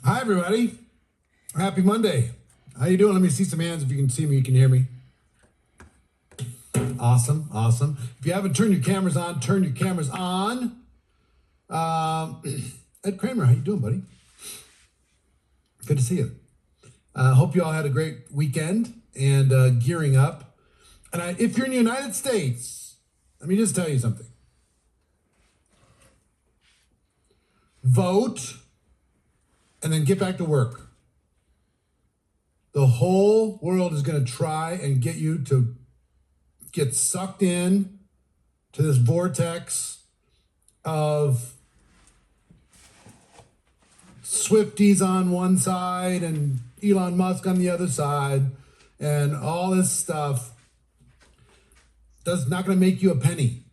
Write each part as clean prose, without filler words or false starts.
Hi, everybody. Happy Monday. How you doing? Let me see some hands. If you can see me, you can hear me. Awesome, awesome. If you haven't turned your cameras on, turn your cameras on. Ed Kramer, how you doing, buddy? Good to see you. Hope you all had a great weekend and gearing up. And if you're in the United States, let me just tell you something. Vote and then get back to work. The whole world is going to try and get you to get sucked in to this vortex of Swifties on one side and Elon Musk on the other side, and all this stuff that's not going to make you a penny.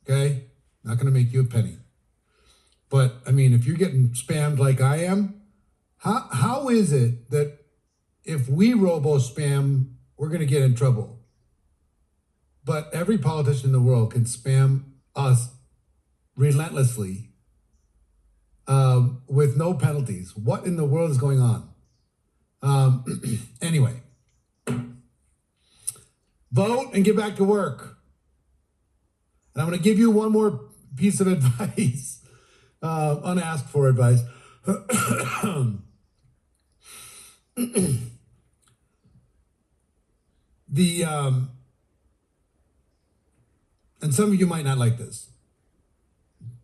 Okay? Not going to make you a penny. But I mean, if you're getting spammed like I am, how is it that if we robo spam, we're going to get in trouble? But every politician in the world can spam us relentlessly with no penalties. What in the world is going on? Anyway, vote and get back to work. And I'm going to give you one more piece of advice, unasked for advice. And some of you might not like this,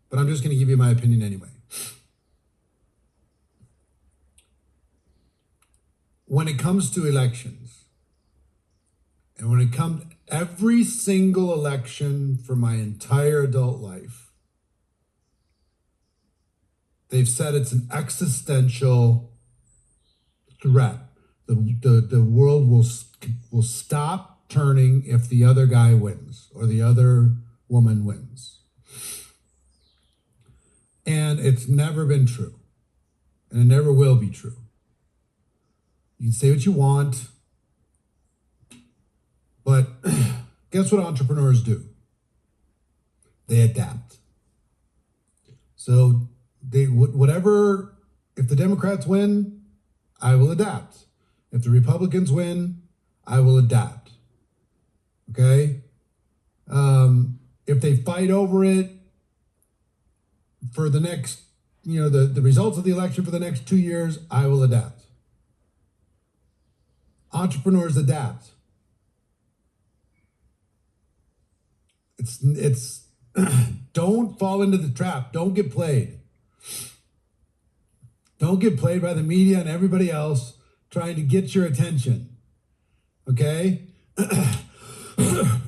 but I'm just going to give you my opinion anyway. When it comes to elections, and when it comes every single election for my entire adult life, they've said it's an existential threat. The world will stop turning if the other guy wins or the other woman wins. And it's never been true. And it never will be true. You can say what you want, but guess what entrepreneurs do? They adapt. So whatever, if the Democrats win, I will adapt. If the Republicans win, I will adapt. Okay? If they fight over it for the next, the results of the election for the next 2 years, I will adapt. Entrepreneurs adapt. It's don't fall into the trap. Don't get played. Don't get played by the media and everybody else trying to get your attention. Okay?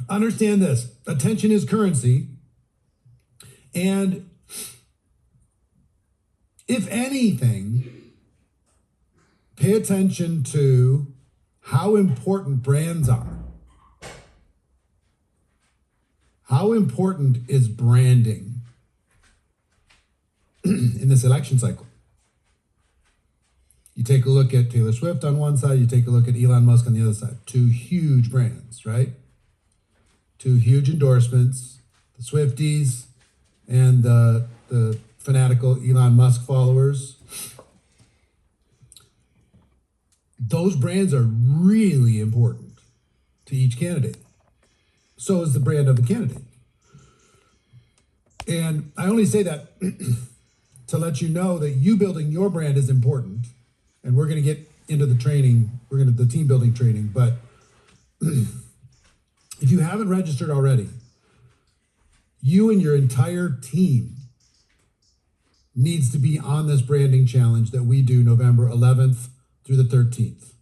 Understand this. Attention is currency. And if anything, pay attention to how important brands are. How important is branding in this election cycle? You take a look at Taylor Swift on one side, you take a look at Elon Musk on the other side. Two huge brands, right? Two huge endorsements, the Swifties and the fanatical Elon Musk followers. Those brands are really important to each candidate. So is the brand of the candidate. And I only say that to let you know that you building your brand is important. And we're going to get into the training, the team building training. But if you haven't registered already, you and your entire team needs to be on this branding challenge that we do November 11th through the 13th.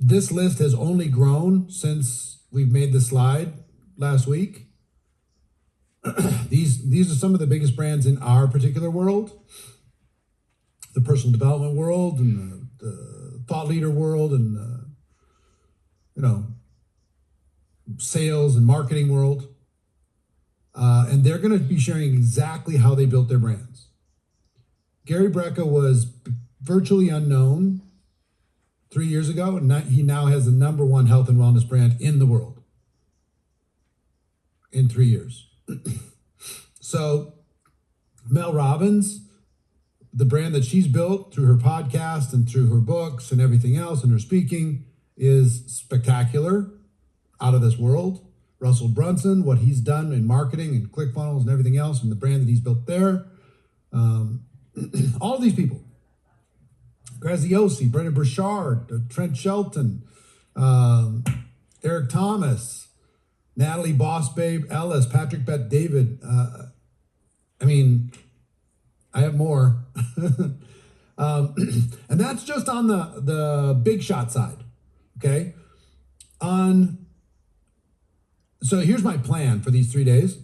This list has only grown since we've made the slide last week. These are some of the biggest brands in our particular world, the personal development world and the thought leader world and sales and marketing world. And they're going to be sharing exactly how they built their brands. Gary Brecka was virtually unknown 3 years ago, and he now has the #1 health and wellness brand in the world in 3 years. So Mel Robbins, the brand that she's built through her podcast and through her books and everything else and her speaking is spectacular, out of this world. Russell Brunson, what he's done in marketing and ClickFunnels and everything else, and the brand that he's built there. All of these people, Graziosi, Brendan Burchard, Trent Shelton, Eric Thomas, Natalie Boss Babe Ellis, Patrick Bet David. I mean, I have more. And that's just on the big shot side. Okay. So here's my plan for these 3 days.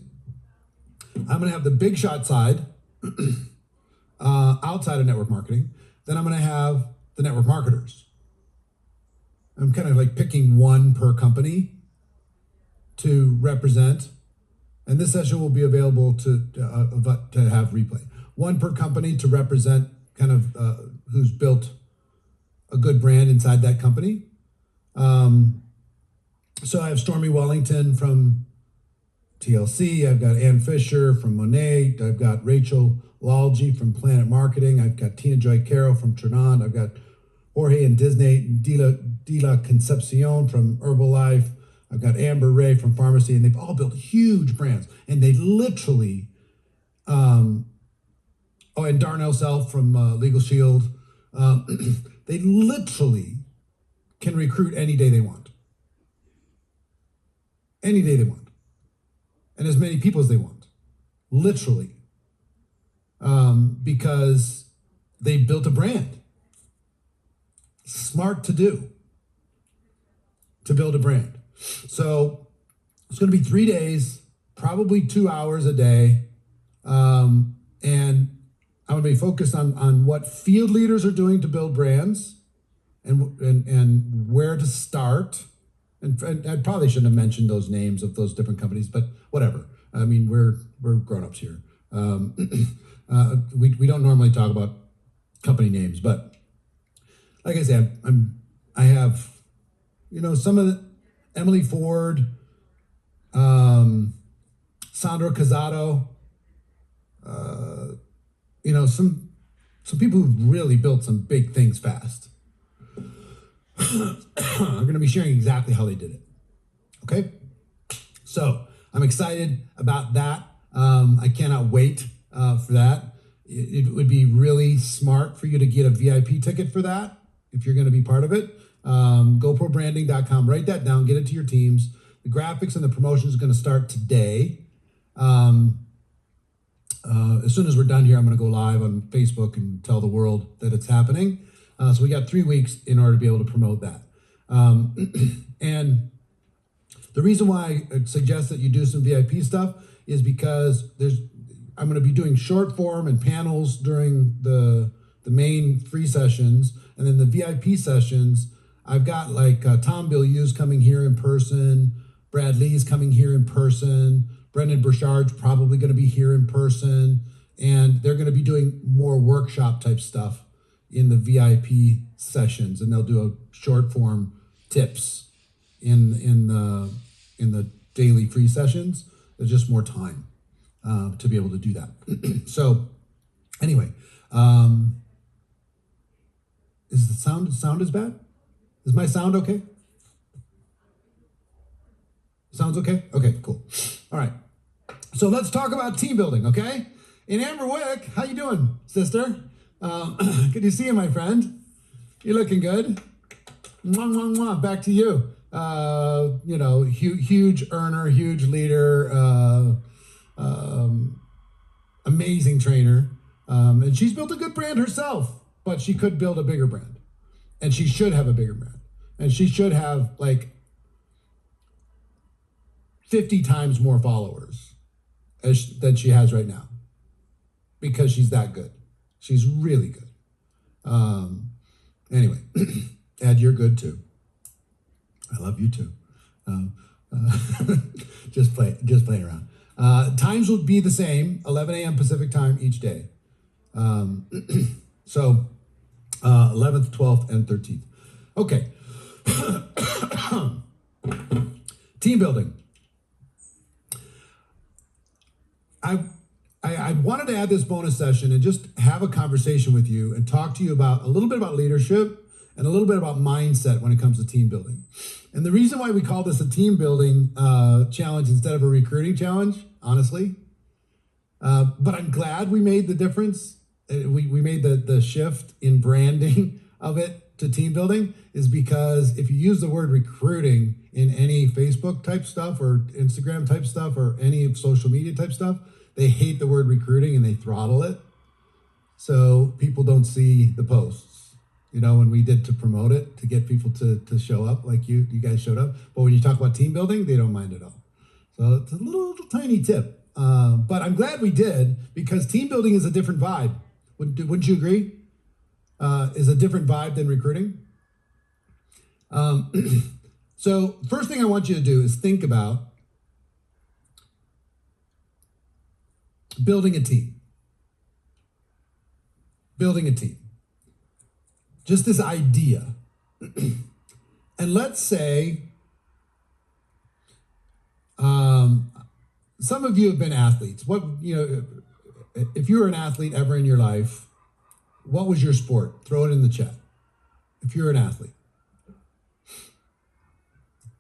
I'm going to have the big shot side outside of network marketing. Then I'm going to have the network marketers. I'm kind of like picking one per company to represent. And this session will be available to have replay. One per company to represent kind of who's built a good brand inside that company. So I have Stormy Wellington from TLC. I've got Ann Fisher from Monet. I've got Rachel Lalji from Planet Marketing. I've got Tina Joy Carroll from Trinant. I've got Jorge and Disney Dila Concepcion from Herbalife. I've got Amber Ray from Pharmacy, and they've all built huge brands. And they literally, and Darnell Self from Legal Shield. They literally can recruit any day they want. Any day they want. And as many people as they want. Literally. Because they built a brand. Smart to do. To build a brand. So it's going to be 3 days, probably 2 hours a day. And I'm going to be focused on what field leaders are doing to build brands and where to start. And I probably shouldn't have mentioned those names of those different companies, but whatever. I mean, we're grown-ups here. We don't normally talk about company names, but like I said, I have, some of Emily Ford, Sandro Casado, some people who've really built some big things fast. I'm going to be sharing exactly how they did it. Okay? So I'm excited about that. I cannot wait for that. It would be really smart for you to get a VIP ticket for that if you're going to be part of it. GoProBranding.com. Write that down. Get it to your teams. The graphics and the promotions are going to start today. As soon as we're done here, I'm going to go live on Facebook and tell the world that it's happening. So we got 3 weeks in order to be able to promote that. And the reason why I suggest that you do some VIP stuff is because I'm going to be doing short form and panels during the main free sessions. And then the VIP sessions, I've got like Tom Bilyeu's coming here in person. Brad Lee's coming here in person. Brendan Burchard's probably going to be here in person. And they're going to be doing more workshop type stuff in the VIP sessions, and they'll do a short form tips in the daily free sessions. There's just more time to be able to do that. So anyway, is the sound as bad? Is my sound okay? Sounds okay? Okay, cool. All right. So let's talk about team building, okay? In Amber Wick, how you doing, sister? Good to see you, my friend. You're looking good. Mwah, mwah, mwah. Back to you. Huge earner, huge leader, amazing trainer. And she's built a good brand herself, but she could build a bigger brand. And she should have a bigger brand. And she should have like 50 times more followers than she has right now. Because she's that good. She's really good. Anyway, Ed, you're good too. I love you too. Just playing around. Times will be the same, 11 a.m. Pacific time each day. So 11th, 12th, and 13th. Okay. Team building. I wanted to add this bonus session and just have a conversation with you and talk to you about a little bit about leadership and a little bit about mindset when it comes to team building. And the reason why we call this a team building challenge instead of a recruiting challenge, honestly, but I'm glad we made the difference. We made the shift in branding of it to team building, is because if you use the word recruiting in any Facebook type stuff or Instagram type stuff or any social media type stuff, they hate the word recruiting and they throttle it. So people don't see the posts, when we did to promote it, to get people to show up like you guys showed up. But when you talk about team building, they don't mind at all. So it's a little tiny tip. But I'm glad we did, because team building is a different vibe. Wouldn't you agree? Is a different vibe than recruiting. So first thing I want you to do is think about building a team. Building a team. Just this idea. And let's say some of you have been athletes. If you were an athlete ever in your life, what was your sport? Throw it in the chat. If you're an athlete.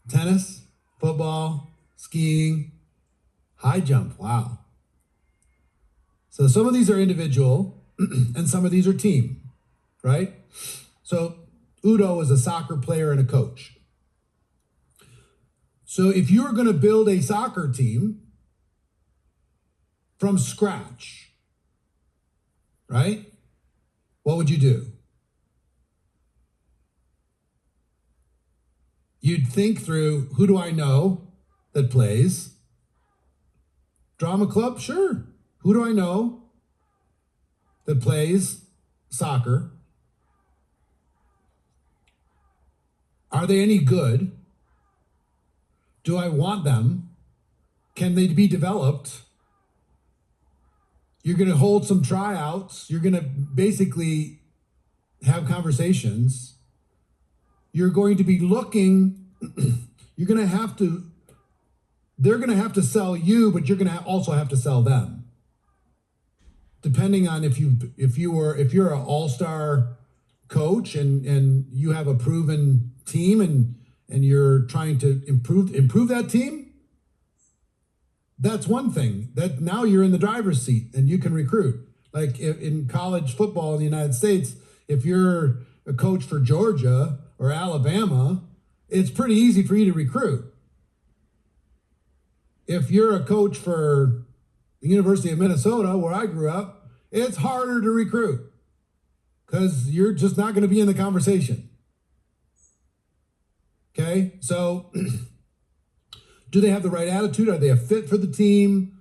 Tennis, football, skiing, high jump. Wow. So some of these are individual and some of these are team, right? So Udo is a soccer player and a coach. So if you were going to build a soccer team from scratch, right? What would you do? You'd think through, who do I know that plays? Drama club? Sure. Who do I know that plays soccer? Are they any good? Do I want them? Can they be developed? You're going to hold some tryouts. You're going to basically have conversations. You're going to be looking, they're going to have to sell you, but you're going to also have to sell them. Depending on if you're an all-star coach and you have a proven team and you're trying to improve that team, that's one thing. That now you're in the driver's seat and you can recruit. Like in college football in the United States, if you're a coach for Georgia or Alabama, it's pretty easy for you to recruit. If you're a coach for the University of Minnesota, where I grew up, it's harder to recruit because you're just not going to be in the conversation. Okay, so do they have the right attitude? Are they a fit for the team?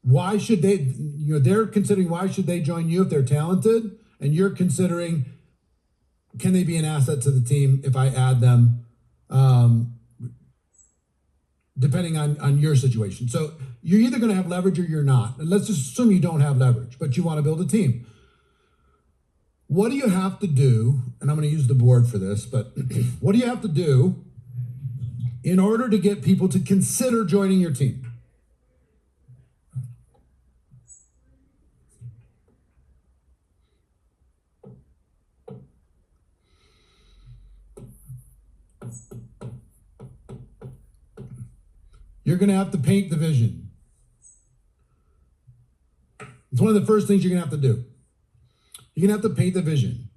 Why should they, they're considering why should they join you if they're talented? And you're considering, can they be an asset to the team if I add them? Depending on your situation. So you're either going to have leverage or you're not. And let's just assume you don't have leverage, but you want to build a team. What do you have to do? And I'm going to use the board for this, but what do you have to do in order to get people to consider joining your team? You're going to have to paint the vision. It's one of the first things you're going to have to do. You're going to have to paint the vision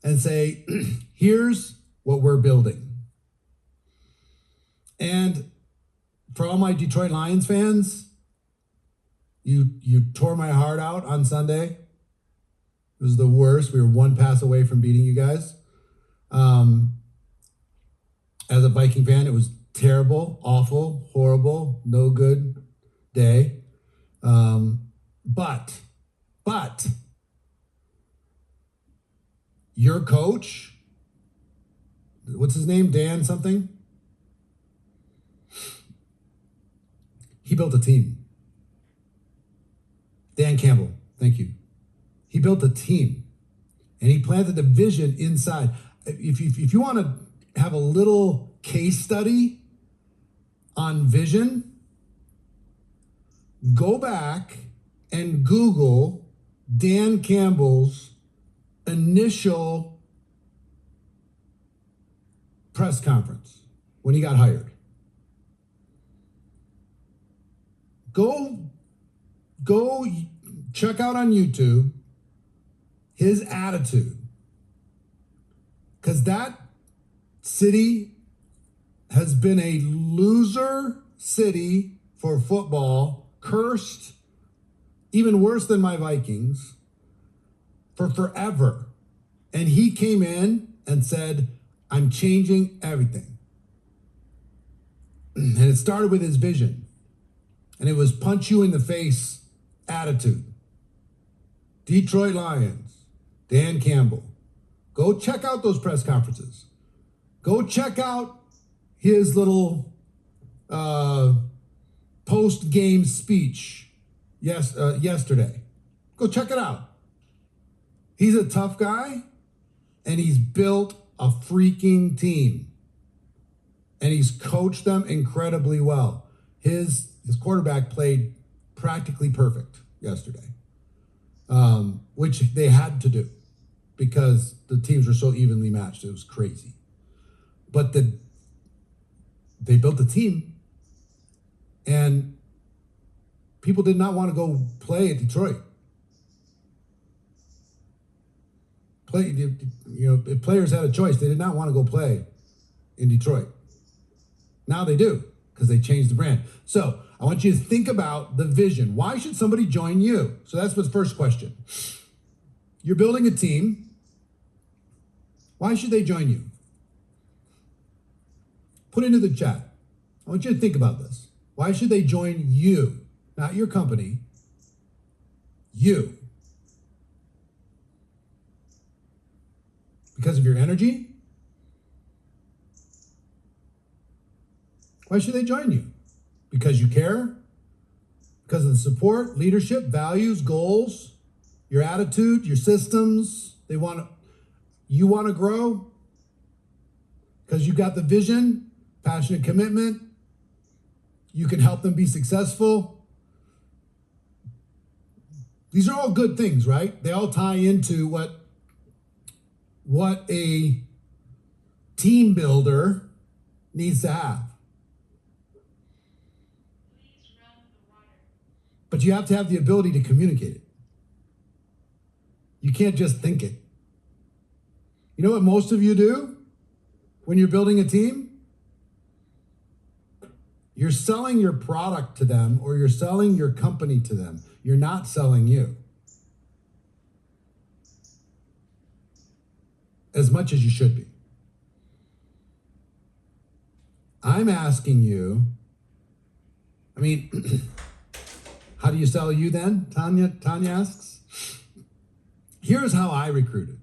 and say, here's what we're building. And for all my Detroit Lions fans, you tore my heart out on Sunday. It was the worst. We were one pass away from beating you guys. As a Viking fan, it was terrible, awful, horrible, no good day. But your coach, what's his name? Dan something? He built a team. Dan Campbell, thank you. He built a team and he planted a vision inside. If you want to have a little case study on vision, Go back and Google Dan Campbell's initial press conference when he got hired. Go check out on YouTube his attitude. Because that city has been a loser city for football, cursed, even worse than my Vikings, for forever. And he came in and said, I'm changing everything. And it started with his vision. And it was punch you in the face attitude. Detroit Lions, Dan Campbell. Go check out those press conferences. Go check out his little post-game speech yesterday. Go check it out. He's a tough guy, and he's built a freaking team. And he's coached them incredibly well. His quarterback played practically perfect yesterday, which they had to do because the teams were so evenly matched. It was crazy. But they built a team, and people did not want to go play at Detroit. If players had a choice, they did not want to go play in Detroit. Now they do, because they changed the brand. So I want you to think about the vision. Why should somebody join you? So that's the first question. You're building a team. Why should they join you? Put it into the chat. I want you to think about this. Why should they join you? Not your company. You. Because of your energy? Why should they join you? Because you care? Because of the support, leadership, values, goals, your attitude, your systems. You want to grow? Because you got the vision, passionate commitment. You can help them be successful. These are all good things, right? They all tie into what a team builder needs to have. But you have to have the ability to communicate it. You can't just think it. You know what most of you do when you're building a team? You're selling your product to them, or you're selling your company to them. You're not selling you. As much as you should be. I'm asking you, how do you sell you then? Tanya asks. Here's how I recruited.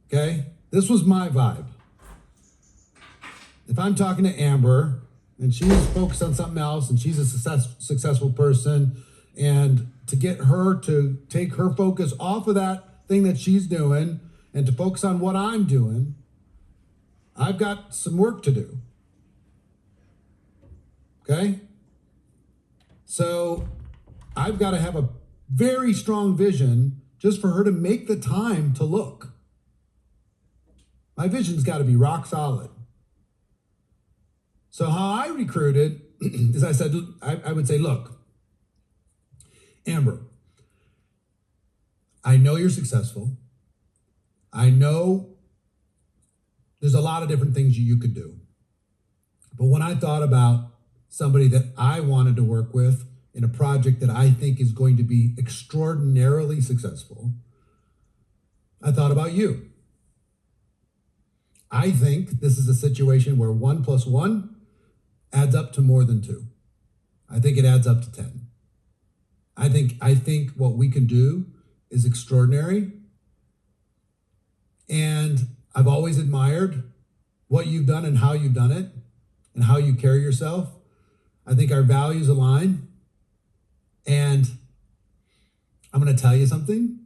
Okay? This was my vibe. If I'm talking to Amber and she's focused on something else and she's a successful person, and to get her to take her focus off of that thing that she's doing and to focus on what I'm doing, I've got some work to do. Okay? So I've got to have a very strong vision just for her to make the time to look. My vision's got to be rock solid. So how I recruited is I would say, look, Amber, I know you're successful. I know there's a lot of different things you could do. But when I thought about somebody that I wanted to work with in a project that I think is going to be extraordinarily successful, I thought about you. I think this is a situation where 1 + 1 adds up to more than 2. I think it adds up to 10. I think what we can do is extraordinary. And I've always admired what you've done and how you've done it and how you carry yourself. I think our values align. And I'm going to tell you something.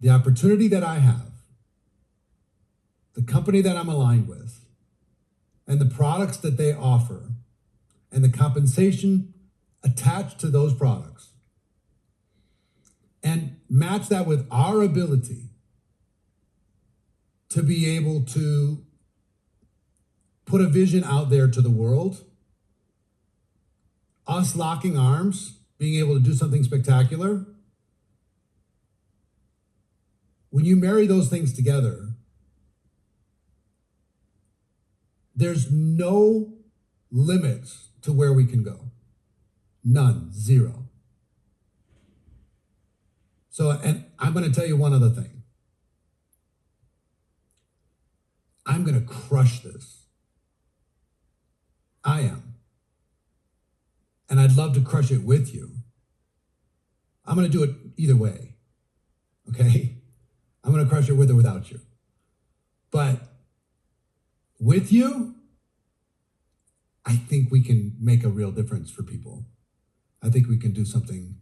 The opportunity that I have, the company that I'm aligned with, and the products that they offer and the compensation attached to those products, and match that with our ability to be able to put a vision out there to the world, us locking arms, being able to do something spectacular. When you marry those things together, there's no limits to where we can go. None, zero. So, and I'm going to tell you one other thing. I'm going to crush this. I am. And I'd love to crush it with you. I'm going to do it either way. Okay? I'm going to crush it with or without you. But with you, I think we can make a real difference for people. I think we can do something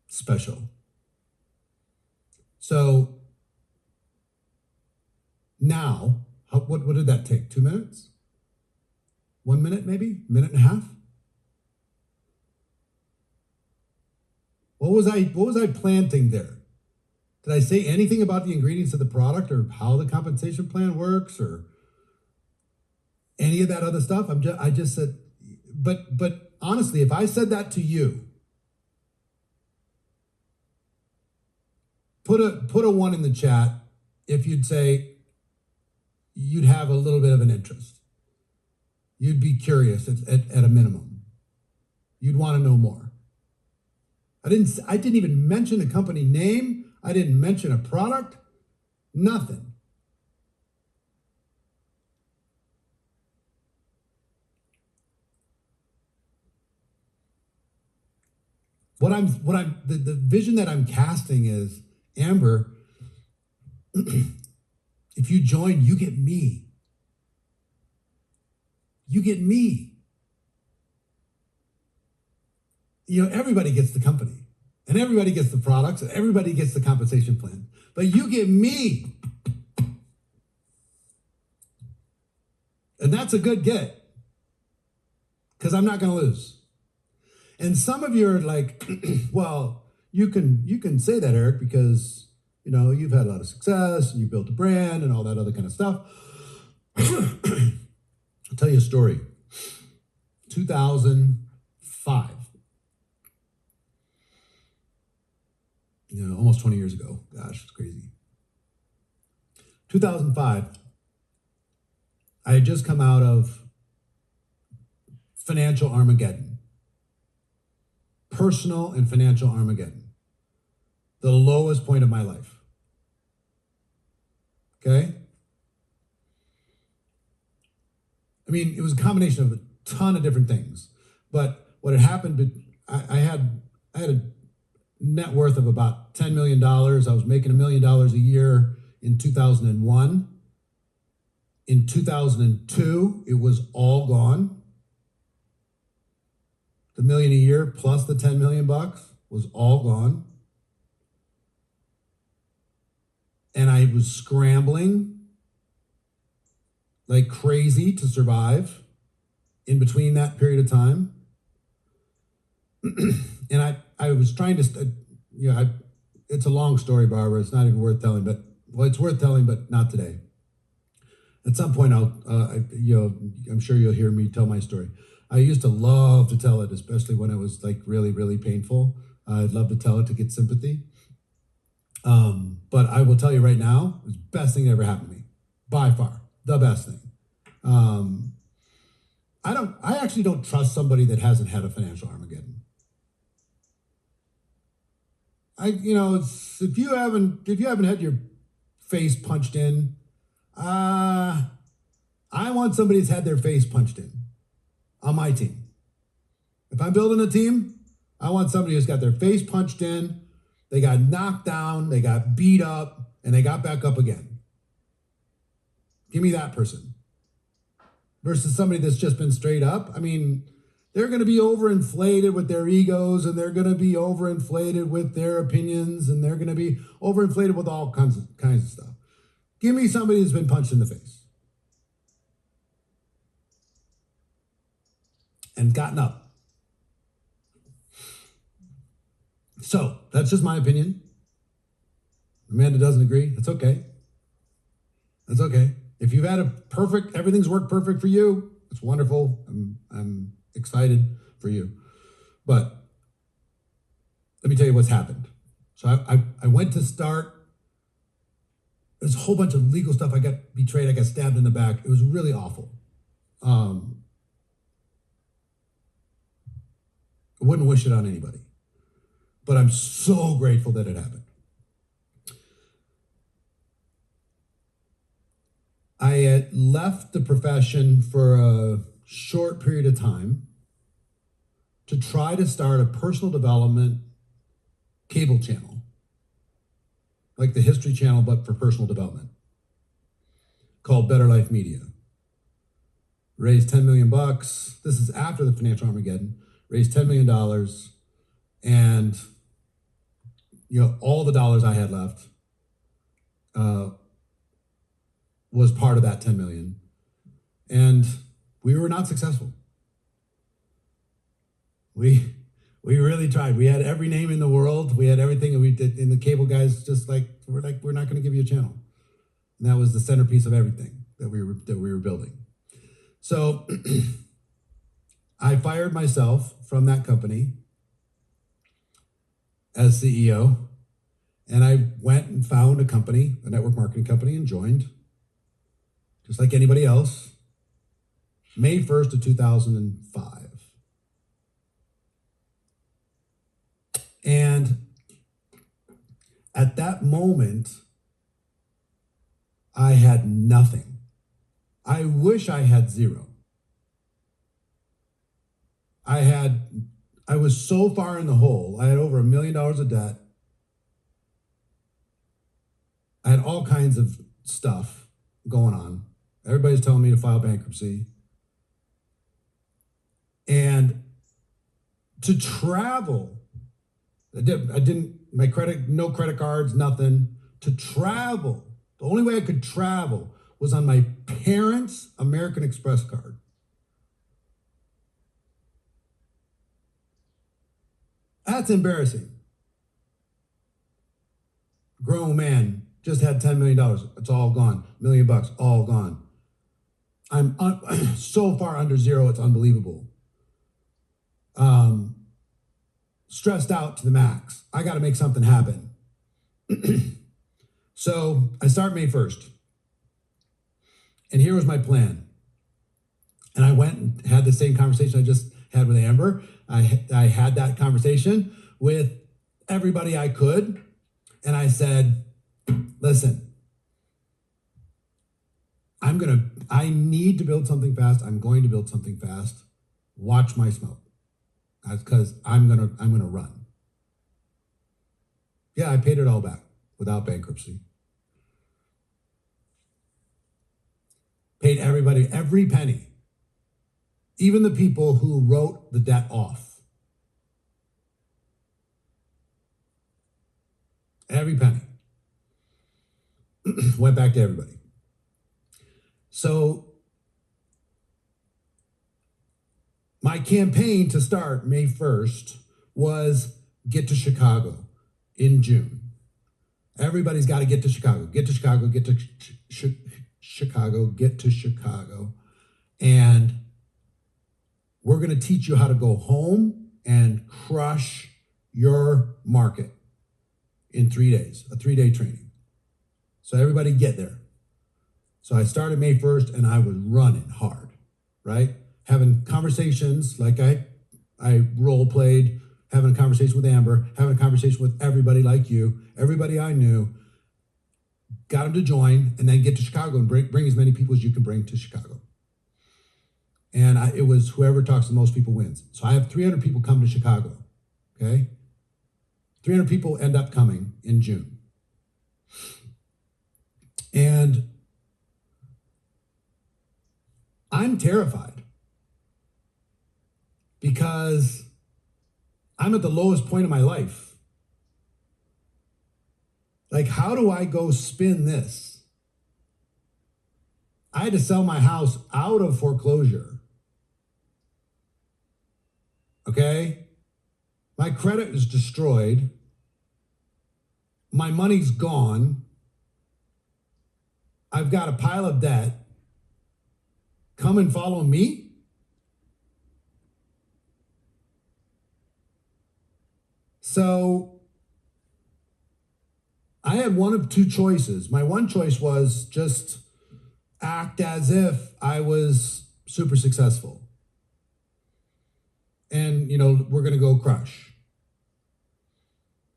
special. So now, what did that take? 2 minutes? 1 minute maybe? Minute and a half? What was I planting there? Did I say anything about the ingredients of the product or how the compensation plan works or any of that other stuff? I just said, but honestly, if I said that to you, put a 1 in the chat if you'd say you'd have a little bit of an interest. You'd be curious at a minimum. You'd want to know more. I didn't even mention a company name. I didn't mention a product. Nothing. The vision that I'm casting is, Amber, if you join, you get me. You get me. You know, everybody gets the company, and everybody gets the products, and everybody gets the compensation plan, but you get me. And that's a good get, because I'm not going to lose. And some of you are like, well, you can say that, Eric, because, you know, you've had a lot of success and you built a brand and all that other kind of stuff. I'll tell you a story. 2005. You know, almost 20 years ago. Gosh, it's crazy. 2005. I had just come out of financial Armageddon. Personal and financial Armageddon. The lowest point of my life. Okay? I mean, it was a combination of a ton of different things. But what had happened, I had a net worth of about $10 million. I was making $1 million a year in 2001. In 2002, it was all gone. The $1 million a year plus the $10 million was all gone. And I was scrambling like crazy to survive in between that period of time. And I was trying to, it's a long story, Barbara. It's not even worth telling, but, well, it's worth telling, but not today. At some point, I'm sure you'll hear me tell my story. I used to love to tell it, especially when it was like really, really painful. I'd love to tell it to get sympathy. But I will tell you right now, it was the best thing that ever happened to me. By far, the best thing. I actually don't trust somebody that hasn't had a financial Armageddon. If you haven't had your face punched in, I want somebody who's had their face punched in on my team. If I'm building a team, I want somebody who's got their face punched in, they got knocked down, they got beat up, and they got back up again. Give me that person. Versus somebody that's just been straight up. I mean, they're going to be overinflated with their egos, and they're going to be overinflated with their opinions, and they're going to be overinflated with all kinds of stuff. Give me somebody who's been punched in the face. and gotten up. So that's just my opinion. Amanda doesn't agree. That's okay. That's okay. If you've had everything's worked perfect for you, it's wonderful. I'm excited for you. But let me tell you what's happened. So I went to start. There's a whole bunch of legal stuff. I got betrayed. I got stabbed in the back. It was really awful. I wouldn't wish it on anybody. But I'm so grateful that it happened. I had left the profession for a short period of time to try to start a personal development cable channel, like the History Channel, but for personal development, called Better Life Media. Raised $10 million. This is after the financial Armageddon. Raised $10 million, and all the dollars I had left was part of that 10 million. And we were not successful. We really tried. We had every name in the world. We had everything, and we did. And the cable guys we're not going to give you a channel. And that was the centerpiece of everything that we were building. So I fired myself from that company as CEO, and I went and found a company, a network marketing company, and joined, just like anybody else, May 1st of 2005. And at that moment, I had nothing. I wish I had zero. I was so far in the hole. I had over $1 million of debt. I had all kinds of stuff going on. Everybody's telling me to file bankruptcy. And to travel, no credit cards, nothing. To travel, the only way I could travel was on my parents' American Express card. That's embarrassing. Grown man, just had $10 million. It's all gone. $1 million, all gone. I'm so far under zero, it's unbelievable. Stressed out to the max. I got to make something happen. So I start May 1st. And here was my plan. And I went and had the same conversation I just had with Amber. I had that conversation with everybody I could. And I said, listen, I need to build something fast. I'm going to build something fast. Watch my smoke. That's because I'm gonna run. Yeah, I paid it all back without bankruptcy. Paid everybody, every penny. Even the people who wrote the debt off. Every penny. Went back to everybody. So my campaign to start May 1st was get to Chicago in June. Everybody's got to get to Chicago. Get to Chicago, get to Chicago, get to Chicago. And we're going to teach you how to go home and crush your market in 3 days, a 3-day training. So everybody get there. So I started May 1st and I was running hard, right? Having conversations like I role played, having a conversation with Amber, having a conversation with everybody like you, everybody I knew, got them to join, and then get to Chicago and bring as many people as you can bring to Chicago. And it was whoever talks to the most people wins. So I have 300 people come to Chicago, okay? 300 people end up coming in June. And I'm terrified because I'm at the lowest point of my life. Like, how do I go spin this? I had to sell my house out of foreclosure Okay? My credit is destroyed. My money's gone. I've got a pile of debt. Come and follow me? So I had one of two choices. My one choice was just act as if I was super successful. And, we're going to go crush.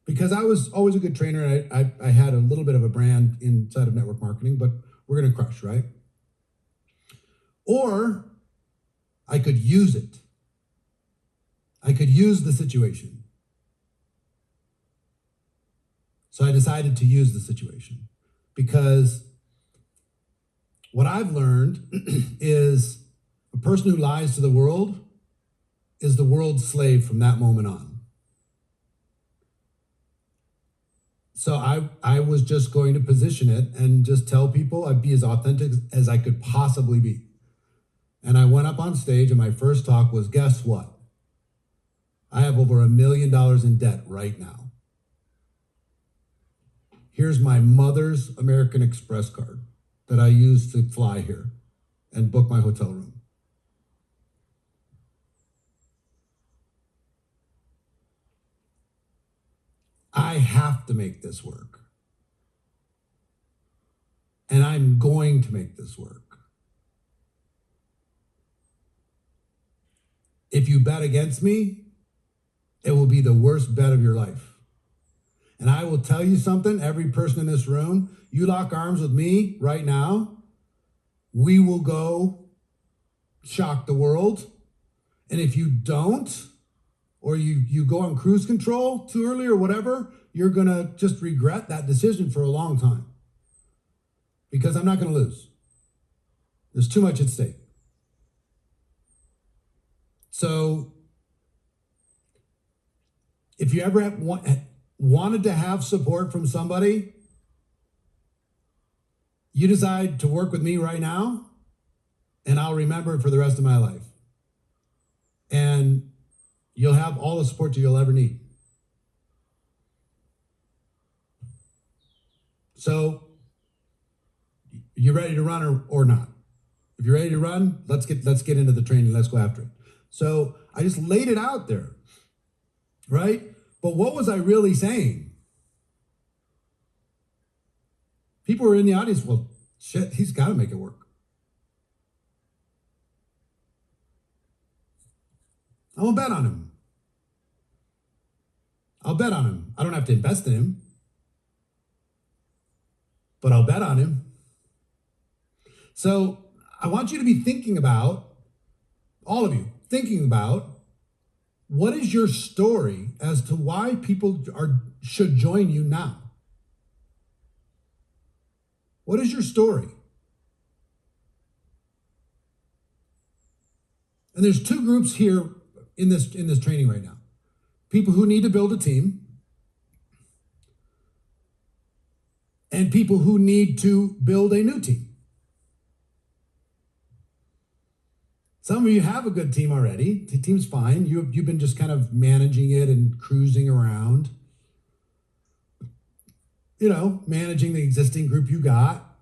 Because I was always a good trainer. I had a little bit of a brand inside of network marketing, but we're going to crush, right? Or I could use it. I could use the situation. So I decided to use the situation because what I've learned is a person who lies to the world is the world's slave from that moment on. So I was just going to position it and just tell people I'd be as authentic as I could possibly be. And I went up on stage and my first talk was, guess what? I have over $1 million in debt right now. Here's my mother's American Express card that I used to fly here and book my hotel room. I have to make this work. And I'm going to make this work. If you bet against me, it will be the worst bet of your life. And I will tell you something, every person in this room, you lock arms with me right now, we will go shock the world. And if you don't, or you go on cruise control too early or whatever, you're gonna just regret that decision for a long time. Because I'm not gonna lose. There's too much at stake. So if you ever wanted to have support from somebody, you decide to work with me right now, and I'll remember it for the rest of my life. And you'll have all the support that you'll ever need. So, you ready to run or not? If you're ready to run, let's get into the training. Let's go after it. So I just laid it out there, right? But what was I really saying? People were in the audience, well, shit, he's got to make it work. I'll bet on him. I'll bet on him. I don't have to invest in him, but I'll bet on him. So I want you to be thinking about, all of you, thinking about what is your story as to why people should join you now? What is your story? And there's two groups here in this training right now. People who need to build a team and people who need to build a new team. Some of you have a good team already. The team's fine. You've been just kind of managing it and cruising around. Managing the existing group you got.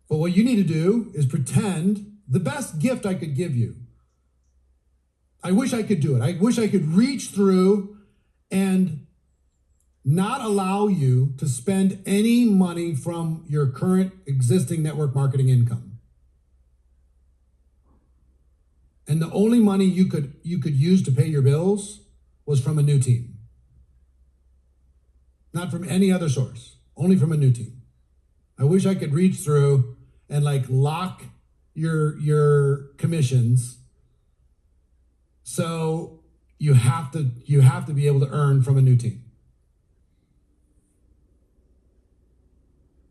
But what you need to do is pretend the best gift I could give you. I wish I could do it. I wish I could reach through and not allow you to spend any money from your current existing network marketing income. And the only money you could use to pay your bills was from a new team. Not from any other source, only from a new team. I wish I could reach through and lock your commissions. So you have to be able to earn from a new team.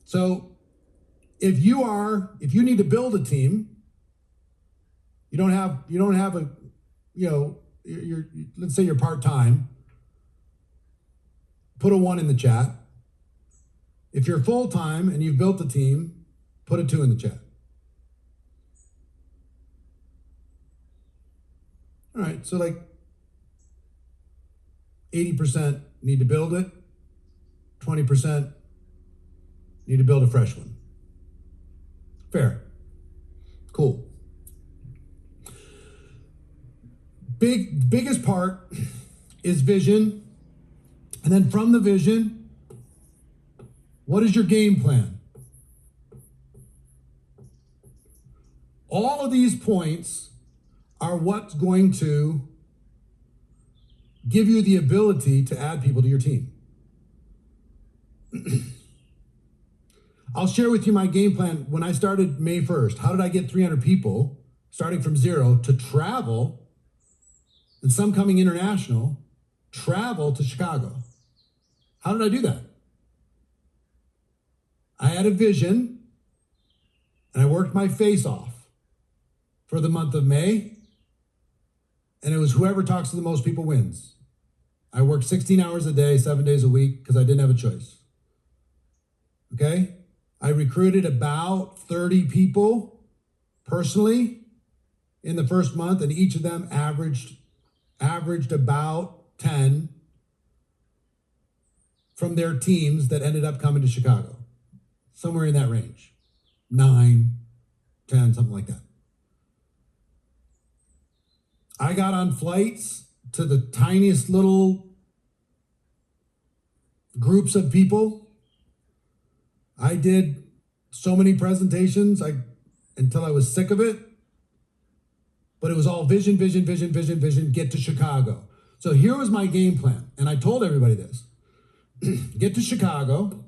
So if you need to build a team, you don't have a, let's say you're part-time, put a 1 in the chat. If you're full-time and you've built a team, put a 2 in the chat. All right, so like 80% need to build it, 20% need to build a fresh one. Fair. Cool. Biggest part is vision. And then from the vision, what is your game plan? All of these points are what's going to give you the ability to add people to your team. I'll share with you my game plan. When I started May 1st, how did I get 300 people starting from zero to travel, and some coming international, travel to Chicago? How did I do that? I had a vision and I worked my face off for the month of May, and it was whoever talks to the most people wins. I worked 16 hours a day, 7 days a week, because I didn't have a choice. Okay? I recruited about 30 people personally in the first month, and each of them averaged about 10 from their teams that ended up coming to Chicago. Somewhere in that range. 9, 10, something like that. I got on flights to the tiniest little groups of people. I did so many presentations until I was sick of it. But it was all vision, vision, vision, vision, vision, get to Chicago. So here was my game plan. And I told everybody this. Get to Chicago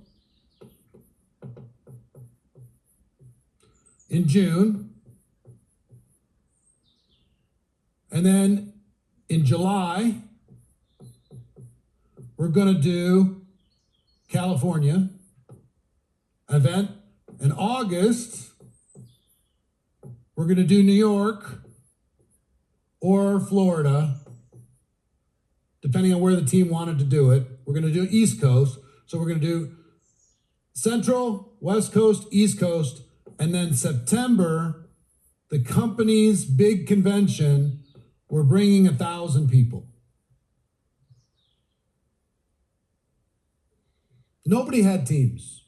in June. And then in July, we're going to do California event. In August, we're going to do New York or Florida, depending on where the team wanted to do it. We're going to do East Coast. So we're going to do Central, West Coast, East Coast, and then September, the company's big convention, we're bringing 1,000 people. Nobody had teams,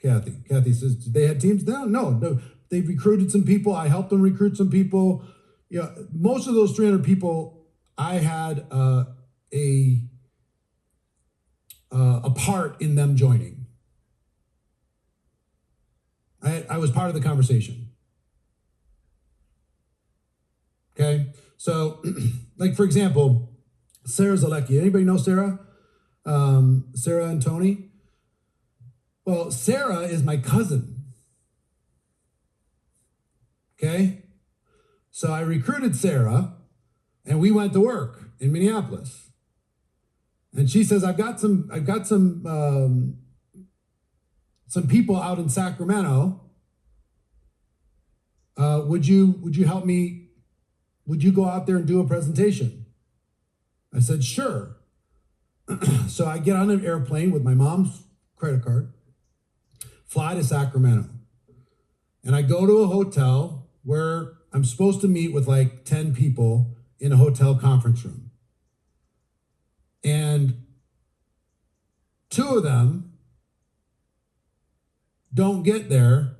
Kathy. Kathy says, they had teams? No. They recruited some people. I helped them recruit some people. Yeah, most of those 300 people, I had a part in them joining. I was part of the conversation. Okay, so like for example, Sarah Zalecki. Anybody know Sarah? Sarah and Tony? Well, Sarah is my cousin. Okay, so I recruited Sarah, and we went to work in Minneapolis. And she says, I've got some people out in Sacramento. Would you help me? Would you go out there and do a presentation? I said, sure. So I get on an airplane with my mom's credit card, fly to Sacramento. And I go to a hotel where I'm supposed to meet with like 10 people in a hotel conference room. And 2 of them don't get there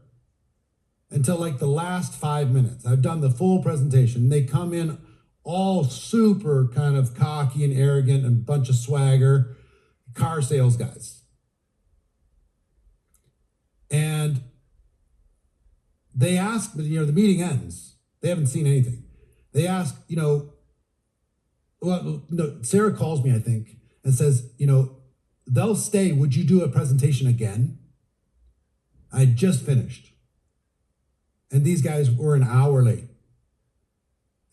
until like the last 5 minutes. I've done the full presentation. They come in all super kind of cocky and arrogant and a bunch of swagger, car sales guys. And they ask, the meeting ends. They haven't seen anything. They ask, well, no, Sarah calls me, I think, and says, they'll stay. Would you do a presentation again? I just finished. And these guys were an hour late.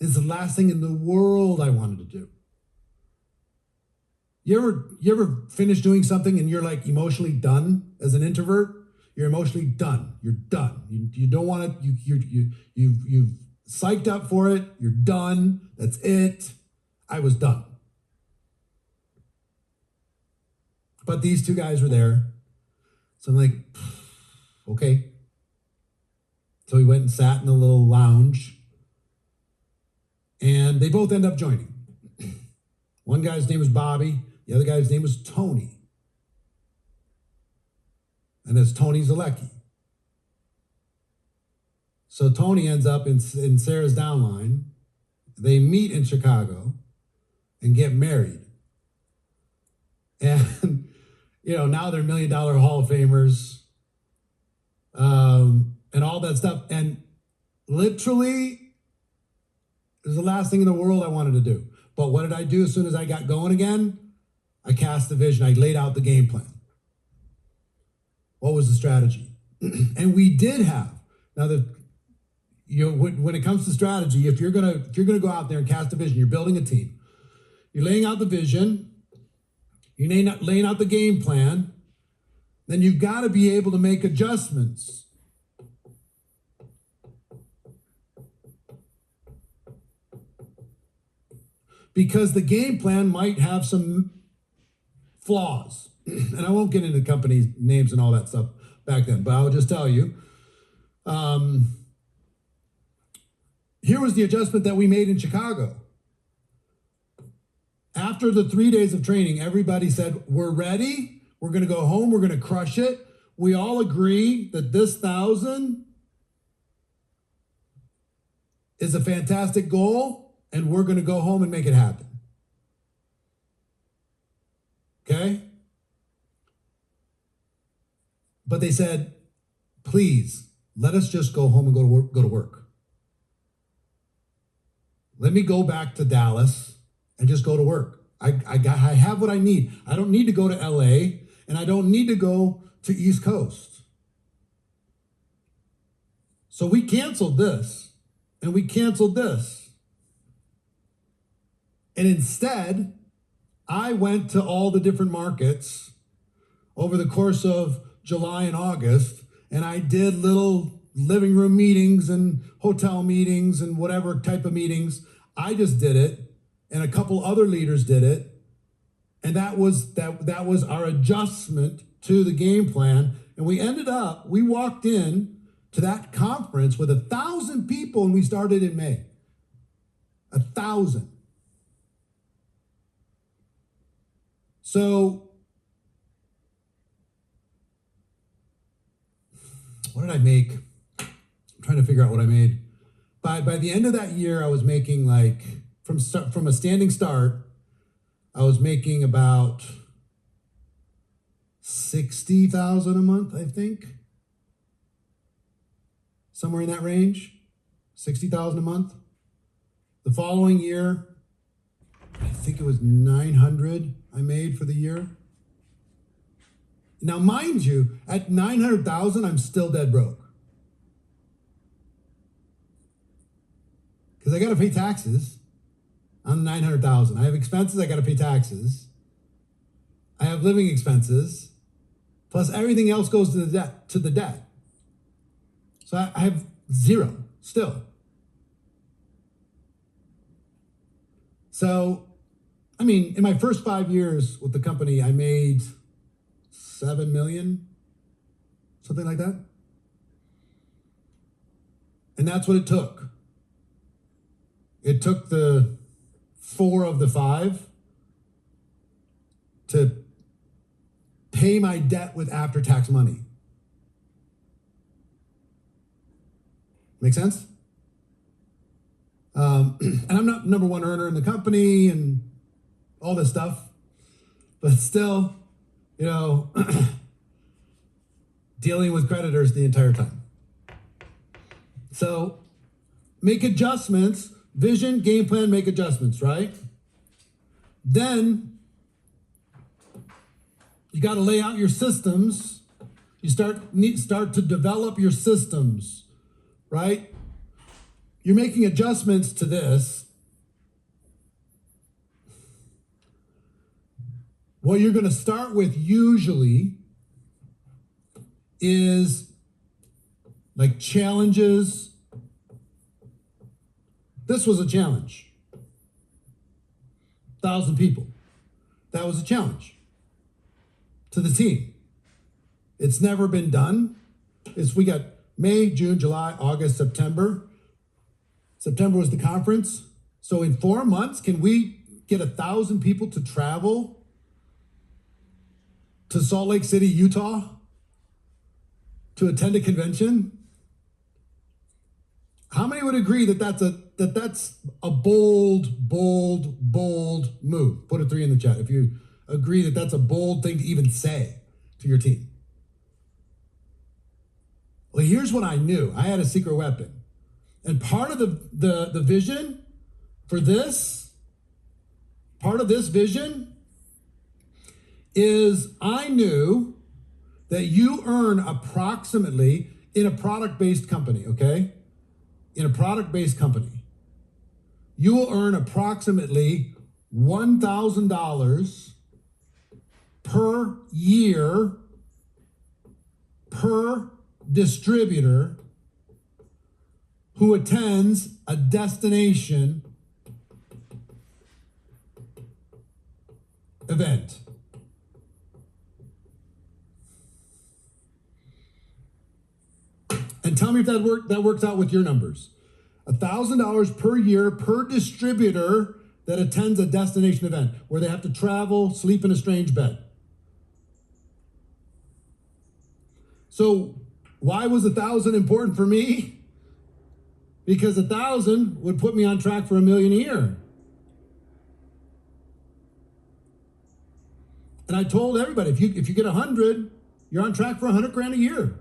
It's the last thing in the world I wanted to do. You ever finish doing something and you're like emotionally done as an introvert? You're emotionally done. You're done. You don't want to, you've psyched up for it. You're done. That's it. I was done. But these 2 guys were there. So I'm like, okay. So we went and sat in a little lounge. And they both end up joining. One guy's name was Bobby. The other guy's name was Tony. And it's Tony Zalecki. So Tony ends up in Sarah's downline. They meet in Chicago and get married. And, now they're $1 Million Hall of Famers, and all that stuff. And literally, it was the last thing in the world I wanted to do. But what did I do as soon as I got going again? I cast the vision. I laid out the game plan. What was the strategy? And we did have. Now, when it comes to strategy, if you're gonna go out there and cast a vision, you're building a team. You're laying out the vision. You're laying out the game plan. Then you've got to be able to make adjustments. Because the game plan might have some flaws. And I won't get into company names and all that stuff back then, but I'll just tell you. Here was the adjustment that we made in Chicago. After the 3 days of training, everybody said, we're ready. We're going to go home. We're going to crush it. We all agree that this 1,000 is a fantastic goal, and we're going to go home and make it happen. Okay? But they said, please, let us just go home and go to work. Let me go back to Dallas and just go to work. I have what I need. I don't need to go to LA, and I don't need to go to East Coast. So we canceled this, and we canceled this. And instead, I went to all the different markets over the course of July and August, and I did little living room meetings and hotel meetings and whatever type of meetings. I just did it, and a couple other leaders did it, and that was our adjustment to the game plan. And we walked in to that conference with 1,000 people, and we started in May. 1,000. So what did I make? I'm trying to figure out what I made. By the end of that year, I was making from a standing start, I was making about $60,000 a month, I think. Somewhere in that range, $60,000 a month. The following year, I think it was 900 I made for the year. Now, mind you, at 900,000, I'm still dead broke. Because I got to pay taxes on 900,000. I have expenses, I got to pay taxes. I have living expenses, plus everything else goes to the debt. So I have zero still. So, I mean, in my first 5 years with the company, I made 7 million, something like that. And that's what it took. It took the 4 of the 5 to pay my debt with after-tax money. Make sense? And I'm not number one earner in the company and all this stuff, but still, dealing with creditors the entire time. So make adjustments, vision, game plan, make adjustments, right? Then you got to lay out your systems. You start to develop your systems, right? You're making adjustments to this. What you're going to start with usually is like challenges. This was a challenge. 1,000 people. That was a challenge to the team. It's never been done. We got May, June, July, August, September. September was the conference. So in 4 months, can we get 1,000 people to travel to Salt Lake City, Utah to attend a convention? How many would agree that that's a bold move? Put a 3 in the chat if you agree that that's a bold thing to even say to your team. Well, here's what I knew. I had a secret weapon. And part of the vision for this, part of this vision is I knew that you earn approximately in a product-based company, okay? In a product-based company, you will earn approximately $1,000 per year per distributor who attends a destination event. And tell me if that works out with your numbers. $1,000 per year per distributor that attends a destination event where they have to travel, sleep in a strange bed. So why was 1,000 important for me? Because 1,000 would put me on track for $1 million a year. And I told everybody, if you get 100, you're on track for 100 grand a year.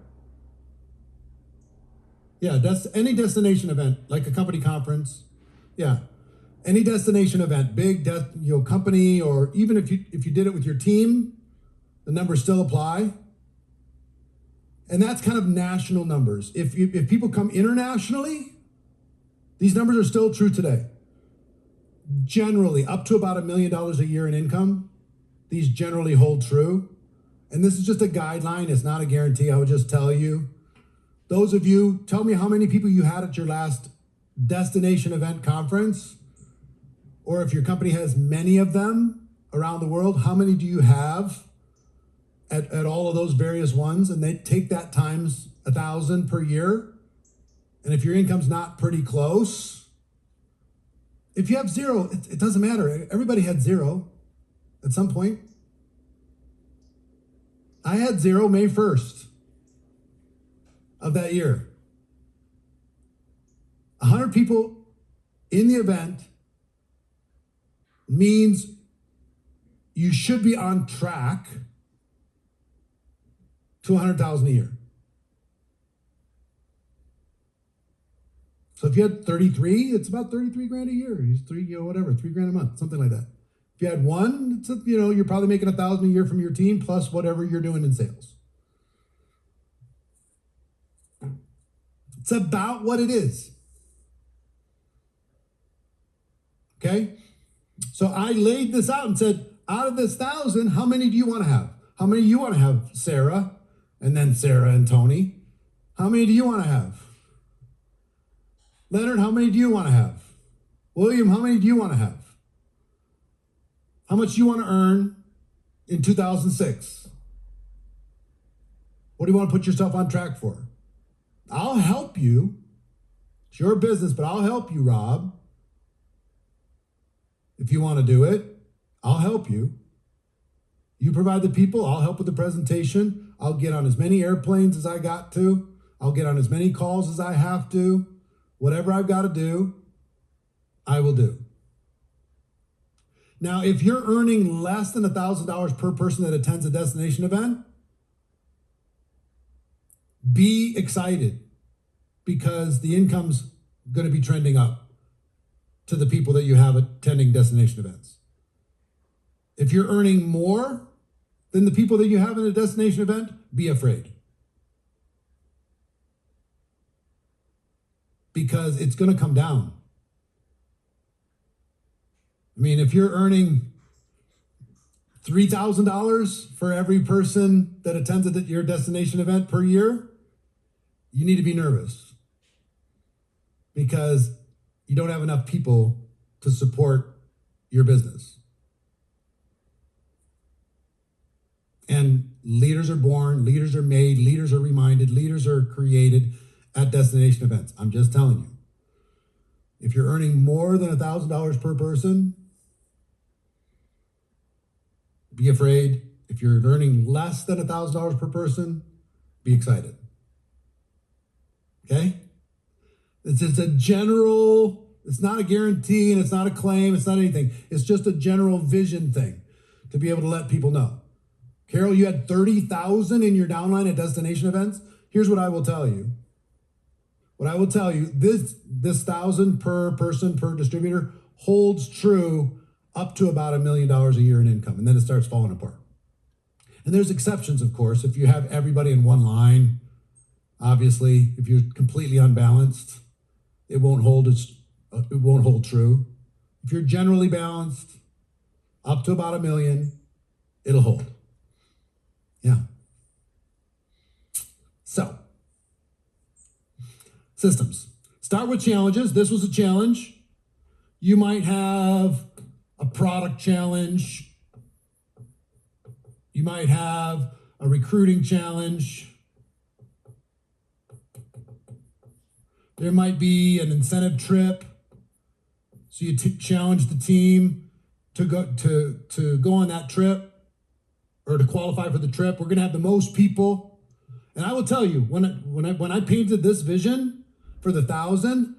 Yeah, that's any destination event, like a company conference. Yeah, any destination event, big company, or even if you did it with your team, the numbers still apply. And that's kind of national numbers. If people come internationally, these numbers are still true today. Generally, up to about $1 million a year in income, these generally hold true. And this is just a guideline. It's not a guarantee. I would just tell you. Those of you, tell me how many people you had at your last destination event conference, or if your company has many of them around the world, how many do you have at all of those various ones? And they take that times 1,000 per year. And if your income's not pretty close, if you have 0, it doesn't matter. Everybody had 0 at some point. I had 0 May 1st. Of that year. 100 people in the event means you should be on track to 100,000 a year. So if you had 33, it's about 33 grand a year. It's 3 grand a month, something like that. If you had 1, it's you're probably making 1,000 a year from your team plus whatever you're doing in sales. It's about what it is. Okay? So I laid this out and said, out of this 1,000, how many do you want to have? How many do you want to have, Sarah? And then Sarah and Tony. How many do you want to have? Leonard, how many do you want to have? William, how many do you want to have? How much do you want to earn in 2006? What do you want to put yourself on track for? I'll help you. It's your business, but I'll help you, Rob. If you want to do it, I'll help you. You provide the people, I'll help with the presentation. I'll get on as many airplanes as I got to. I'll get on as many calls as I have to. Whatever I've got to do, I will do. Now, if you're earning less than $1,000 per person that attends a destination event, be excited because the income's going to be trending up to the people that you have attending destination events. If you're earning more than the people that you have in a destination event, be afraid. Because it's going to come down. I mean, if you're earning $3,000 for every person that attends your destination event per year, you need to be nervous because you don't have enough people to support your business. And leaders are born, leaders are made, leaders are reminded, leaders are created at destination events. I'm just telling you. If you're earning more than $1,000 per person, be afraid. If you're earning less than $1,000 per person, be excited. Okay? It's just a general, it's not a guarantee and it's not a claim, it's not anything. It's just a general vision thing to be able to let people know. Carol, you had 30,000 in your downline at destination events. Here's what I will tell you. What I will tell you, this 1,000 per person per distributor holds true up to about $1 million a year in income, and then it starts falling apart. And there's exceptions, of course. If you have everybody in one line, obviously, if you're completely unbalanced, it won't hold true. If you're generally balanced, up to about $1 million, it'll hold. Yeah. So, systems. Start with challenges. This was a challenge. You might have a product challenge. You might have a recruiting challenge. There might be an incentive trip. So you challenge the team to go on that trip or to qualify for the trip. We're going to have the most people. And I will tell you, when I painted this vision for the 1,000,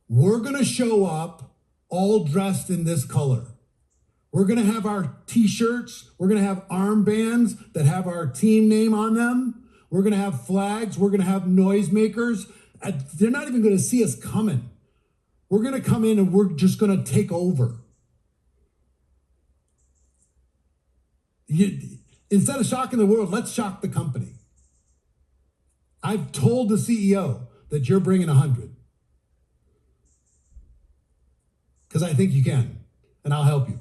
we're going to show up all dressed in this color. We're going to have our t-shirts. We're going to have armbands that have our team name on them. We're going to have flags. We're going to have noisemakers. They're not even going to see us coming. We're going to come in and we're just going to take over. Instead of shocking the world, let's shock the company. I've told the CEO that you're bringing 100. Because I think you can, and I'll help you.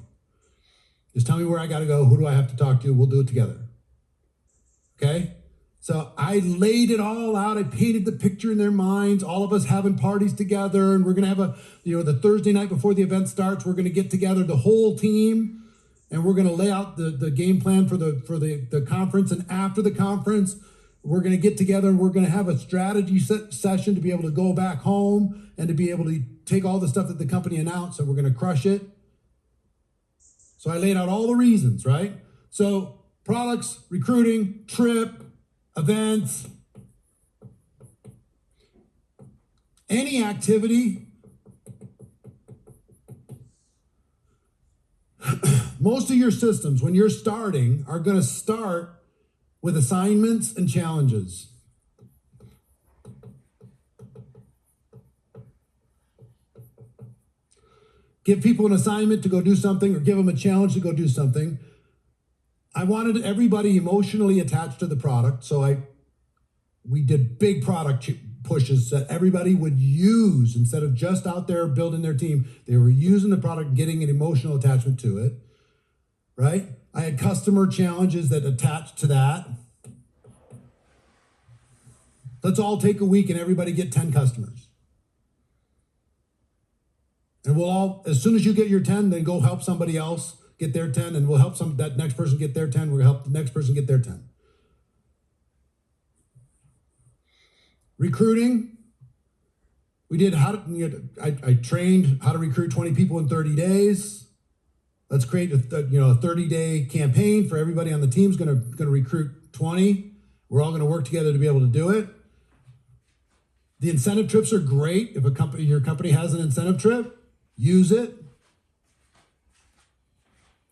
Just tell me where I got to go. Who do I have to talk to? We'll do it together. Okay? So I laid it all out. I painted the picture in their minds, all of us having parties together. And we're going to have the Thursday night before the event starts, we're going to get together the whole team. And we're going to lay out the game plan for the conference. And after the conference, we're going to get together and we're going to have a strategy session to be able to go back home and to be able to take all the stuff that the company announced and we're going to crush it. So I laid out all the reasons, right? So products, recruiting, trip, events, any activity. Most of your systems, when you're starting, are going to start with assignments and challenges. Give people an assignment to go do something or give them a challenge to go do something. I wanted everybody emotionally attached to the product, so we did big product pushes that everybody would use instead of just out there building their team. They were using the product and getting an emotional attachment to it, right? I had customer challenges that attached to that. Let's all take a week and everybody get 10 customers. And we'll all, as soon as you get your 10, then go help somebody else get their 10, and we'll help that next person get their 10. We'll help the next person get their 10. Recruiting, we did I trained how to recruit 20 people in 30 days. Let's create a 30-day campaign for everybody on the team's going to recruit 20. We're all going to work together to be able to do it. The incentive trips are great. If your company has an incentive trip, use it.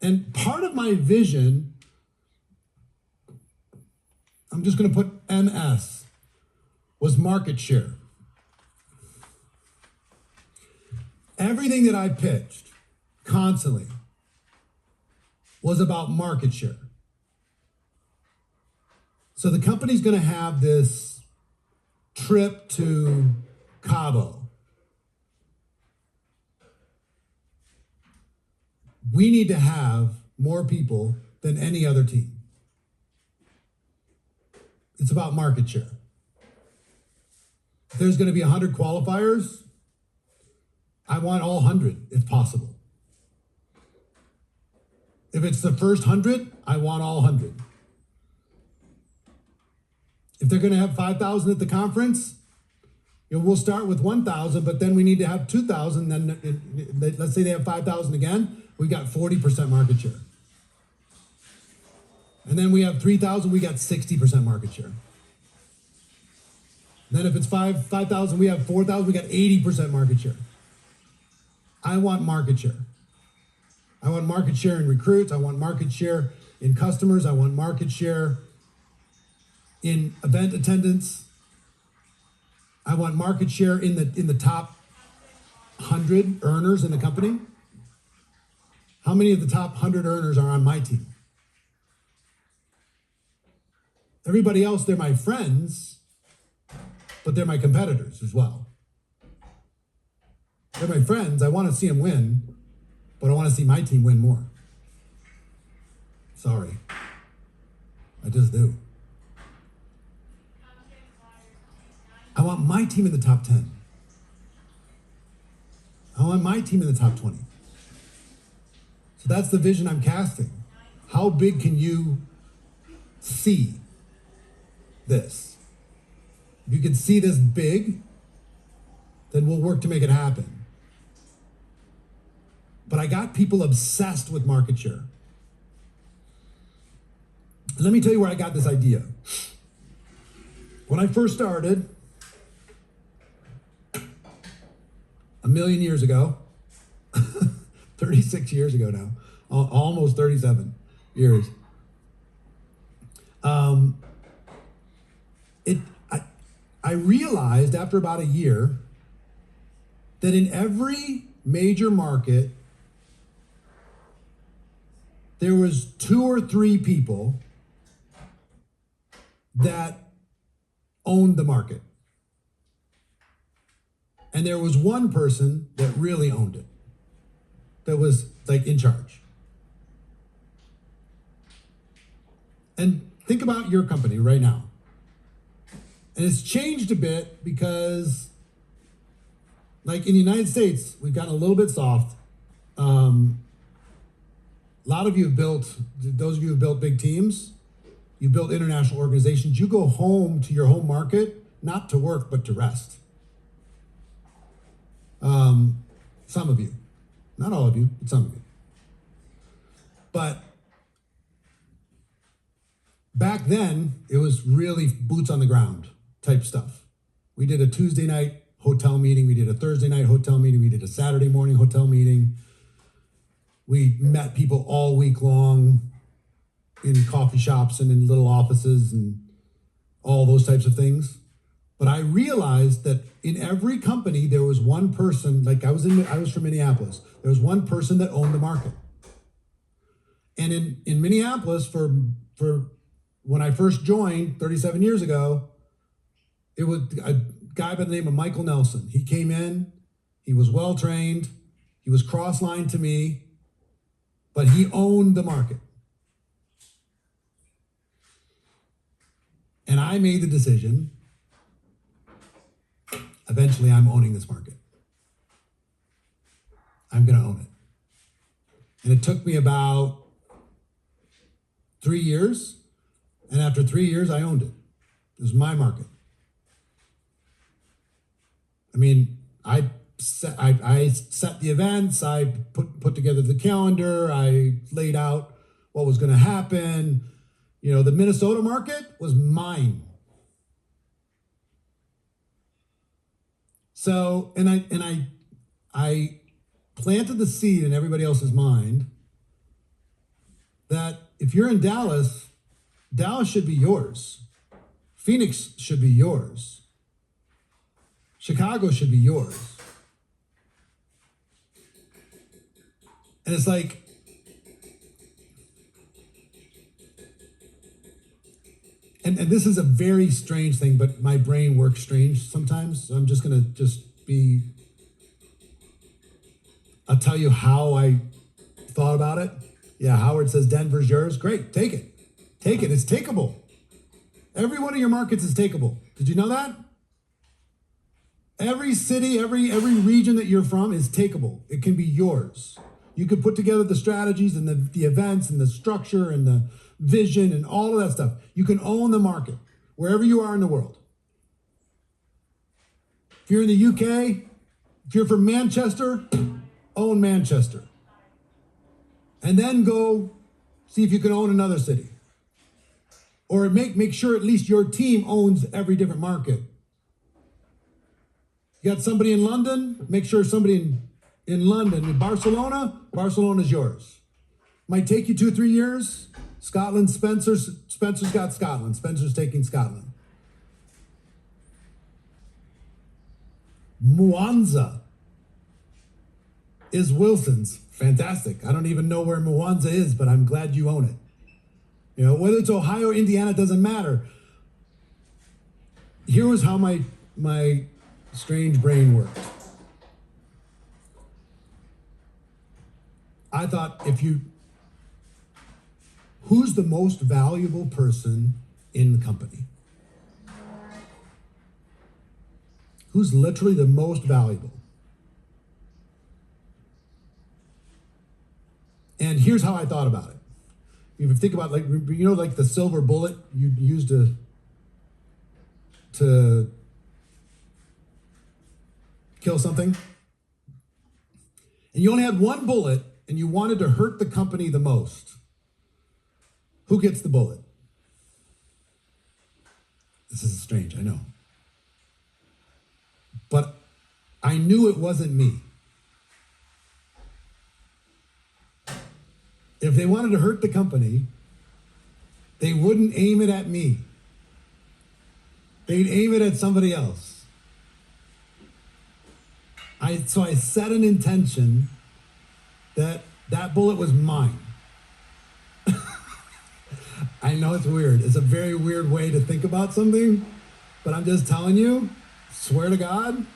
And part of my vision, I'm just going to put MS, was market share. Everything that I pitched constantly was about market share. So the company's going to have this trip to Cabo. We need to have more people than any other team. It's about market share. If there's going to be 100 qualifiers, I want all 100 if possible. If it's the first 100, I want all 100. If they're going to have 5,000 at the conference, We'll start with 1,000, but then we need to have 2,000. Then let's say they have 5,000 again. We got 40% market share. And then we have 3,000. We got 60% market share. Then if it's 5,000, we have 4,000. We got 80% market share. I want market share. I want market share in recruits. I want market share in customers. I want market share in event attendance. I want market share in the top 100 earners in the company. How many of the top 100 earners are on my team? Everybody else, they're my friends, but they're my competitors as well. They're my friends. I want to see them win, but I want to see my team win more. Sorry. I just do. I want my team in the top 10. I want my team in the top 20. So that's the vision I'm casting. How big can you see this? If you can see this big, then we'll work to make it happen. But I got people obsessed with market share. Let me tell you where I got this idea. When I first started, a million years ago, 36 years ago now, almost 37 years. I realized after about a year that in every major market, there was 2 or 3 people that owned the market. And there was one person that really owned it, that was like in charge. And think about your company right now. And it's changed a bit because, like in the United States, we've gotten a little bit soft. A lot of you have built, those of you who have built big teams, you've built international organizations. You go home to your home market, not to work, but to rest. Some of you, not all of you, but some of you. But back then, it was really boots on the ground type stuff. We did a Tuesday night hotel meeting. We did a Thursday night hotel meeting. We did a Saturday morning hotel meeting. We met people all week long in coffee shops and in little offices and all those types of things. But I realized that in every company, there was one person, like I was from Minneapolis. There was one person that owned the market. And in Minneapolis, for when I first joined 37 years ago, it was a guy by the name of Michael Nelson. He came in, he was well-trained, he was cross-lined to me, but he owned the market. And I made the decision, eventually I'm owning this market. I'm gonna own it. And it took me about 3 years, and after 3 years, I owned it. It was my market. I mean, I set the events, I put together the calendar, I laid out what was gonna happen. You know, the Minnesota market was mine. So, and I planted the seed in everybody else's mind that if you're in Dallas, Dallas should be yours. Phoenix should be yours. Chicago should be yours. And it's like, and this is a very strange thing, but my brain works strange sometimes. So I'm just gonna I'll tell you how I thought about it. Yeah, Howard says Denver's yours. Great, take it. Take it, it's takeable. Every one of your markets is takeable. Did you know that? Every city, every region that you're from is takeable. It can be yours. You could put together the strategies and the events and the structure and the vision and all of that stuff. You can own the market wherever you are in the world. If you're in the UK, if you're from Manchester, own Manchester. And then go see if you can own another city. Or make sure at least your team owns every different market. You got somebody in London, make sure somebody in London, in Barcelona's yours. Might take you 2-3 years. Scotland, Spencer's got Scotland. Spencer's taking Scotland. Mwanza is Wilson's. Fantastic. I don't even know where Mwanza is, but I'm glad you own it. You know, whether it's Ohio or Indiana, it doesn't matter. Here was how my strange brain worked. I thought, who's the most valuable person in the company? Who's literally the most valuable? And here's how I thought about it. If you think about, like, you know, like the silver bullet you used to kill something, and you only had one bullet, and you wanted to hurt the company the most. Who gets the bullet? This is strange, I know. But I knew it wasn't me. If they wanted to hurt the company, they wouldn't aim it at me. They'd aim it at somebody else. So I set an intention that bullet was mine. I know it's weird. It's a very weird way to think about something, but I'm just telling you, swear to God,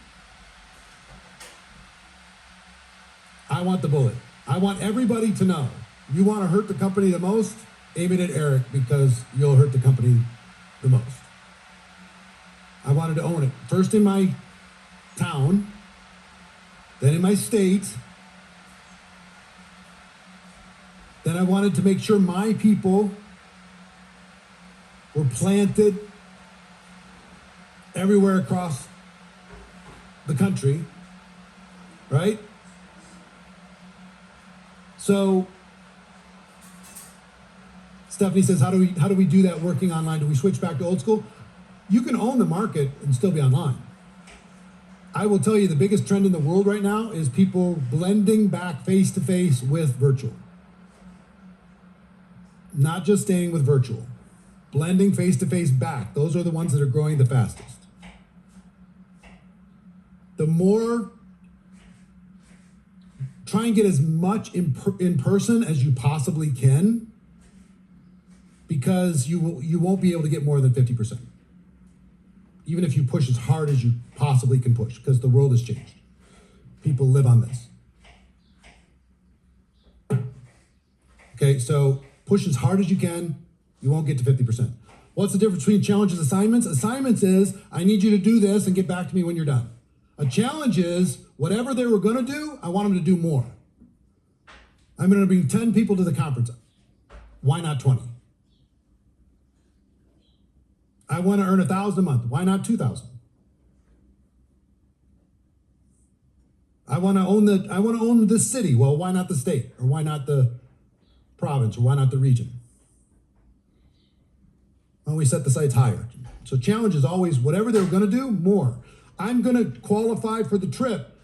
I want the bullet. I want everybody to know. You want to hurt the company the most? Aim it at Eric, because you'll hurt the company the most. I wanted to own it. First in my town, then in my state. Then I wanted to make sure my people were planted everywhere across the country, right? So Stephanie says, how do we do that working online? Do we switch back to old school? You can own the market and still be online. I will tell you, the biggest trend in the world right now is people blending back face-to-face with virtual. Not just staying with virtual. Blending face-to-face back. Those are the ones that are growing the fastest. The more, try and get as much in person as you possibly can, because you won't be able to get more than 50%. Even if you push as hard as you possibly can push, because the world has changed. People live on this. Okay, so push as hard as you can, you won't get to 50%. What's the difference between challenges and assignments? Assignments is, I need you to do this and get back to me when you're done. A challenge is, whatever they were gonna do, I want them to do more. I'm gonna bring 10 people to the conference. Why not 20? I wanna earn $1,000 a month. Why not 2,000? I wanna own the city. Well, why not the state? Or why not the province? Or why not the region? Well, we set the sights higher. So challenge is always, whatever they're gonna do, more. I'm gonna qualify for the trip.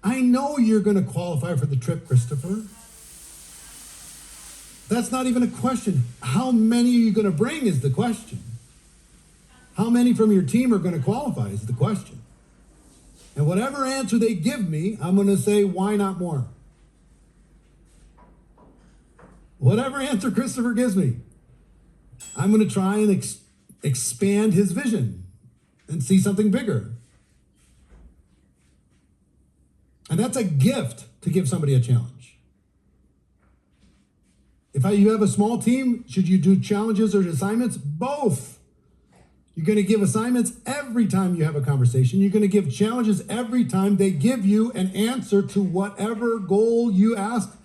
I know you're gonna qualify for the trip, Christopher. That's not even a question. How many are you gonna bring is the question. How many from your team are gonna qualify is the question. And whatever answer they give me, I'm gonna say, why not more? Whatever answer Christopher gives me, I'm gonna try and expand his vision and see something bigger. And that's a gift to give somebody a challenge. If you have a small team, should you do challenges or assignments? Both. You're going to give assignments every time you have a conversation. You're going to give challenges every time they give you an answer to whatever goal you ask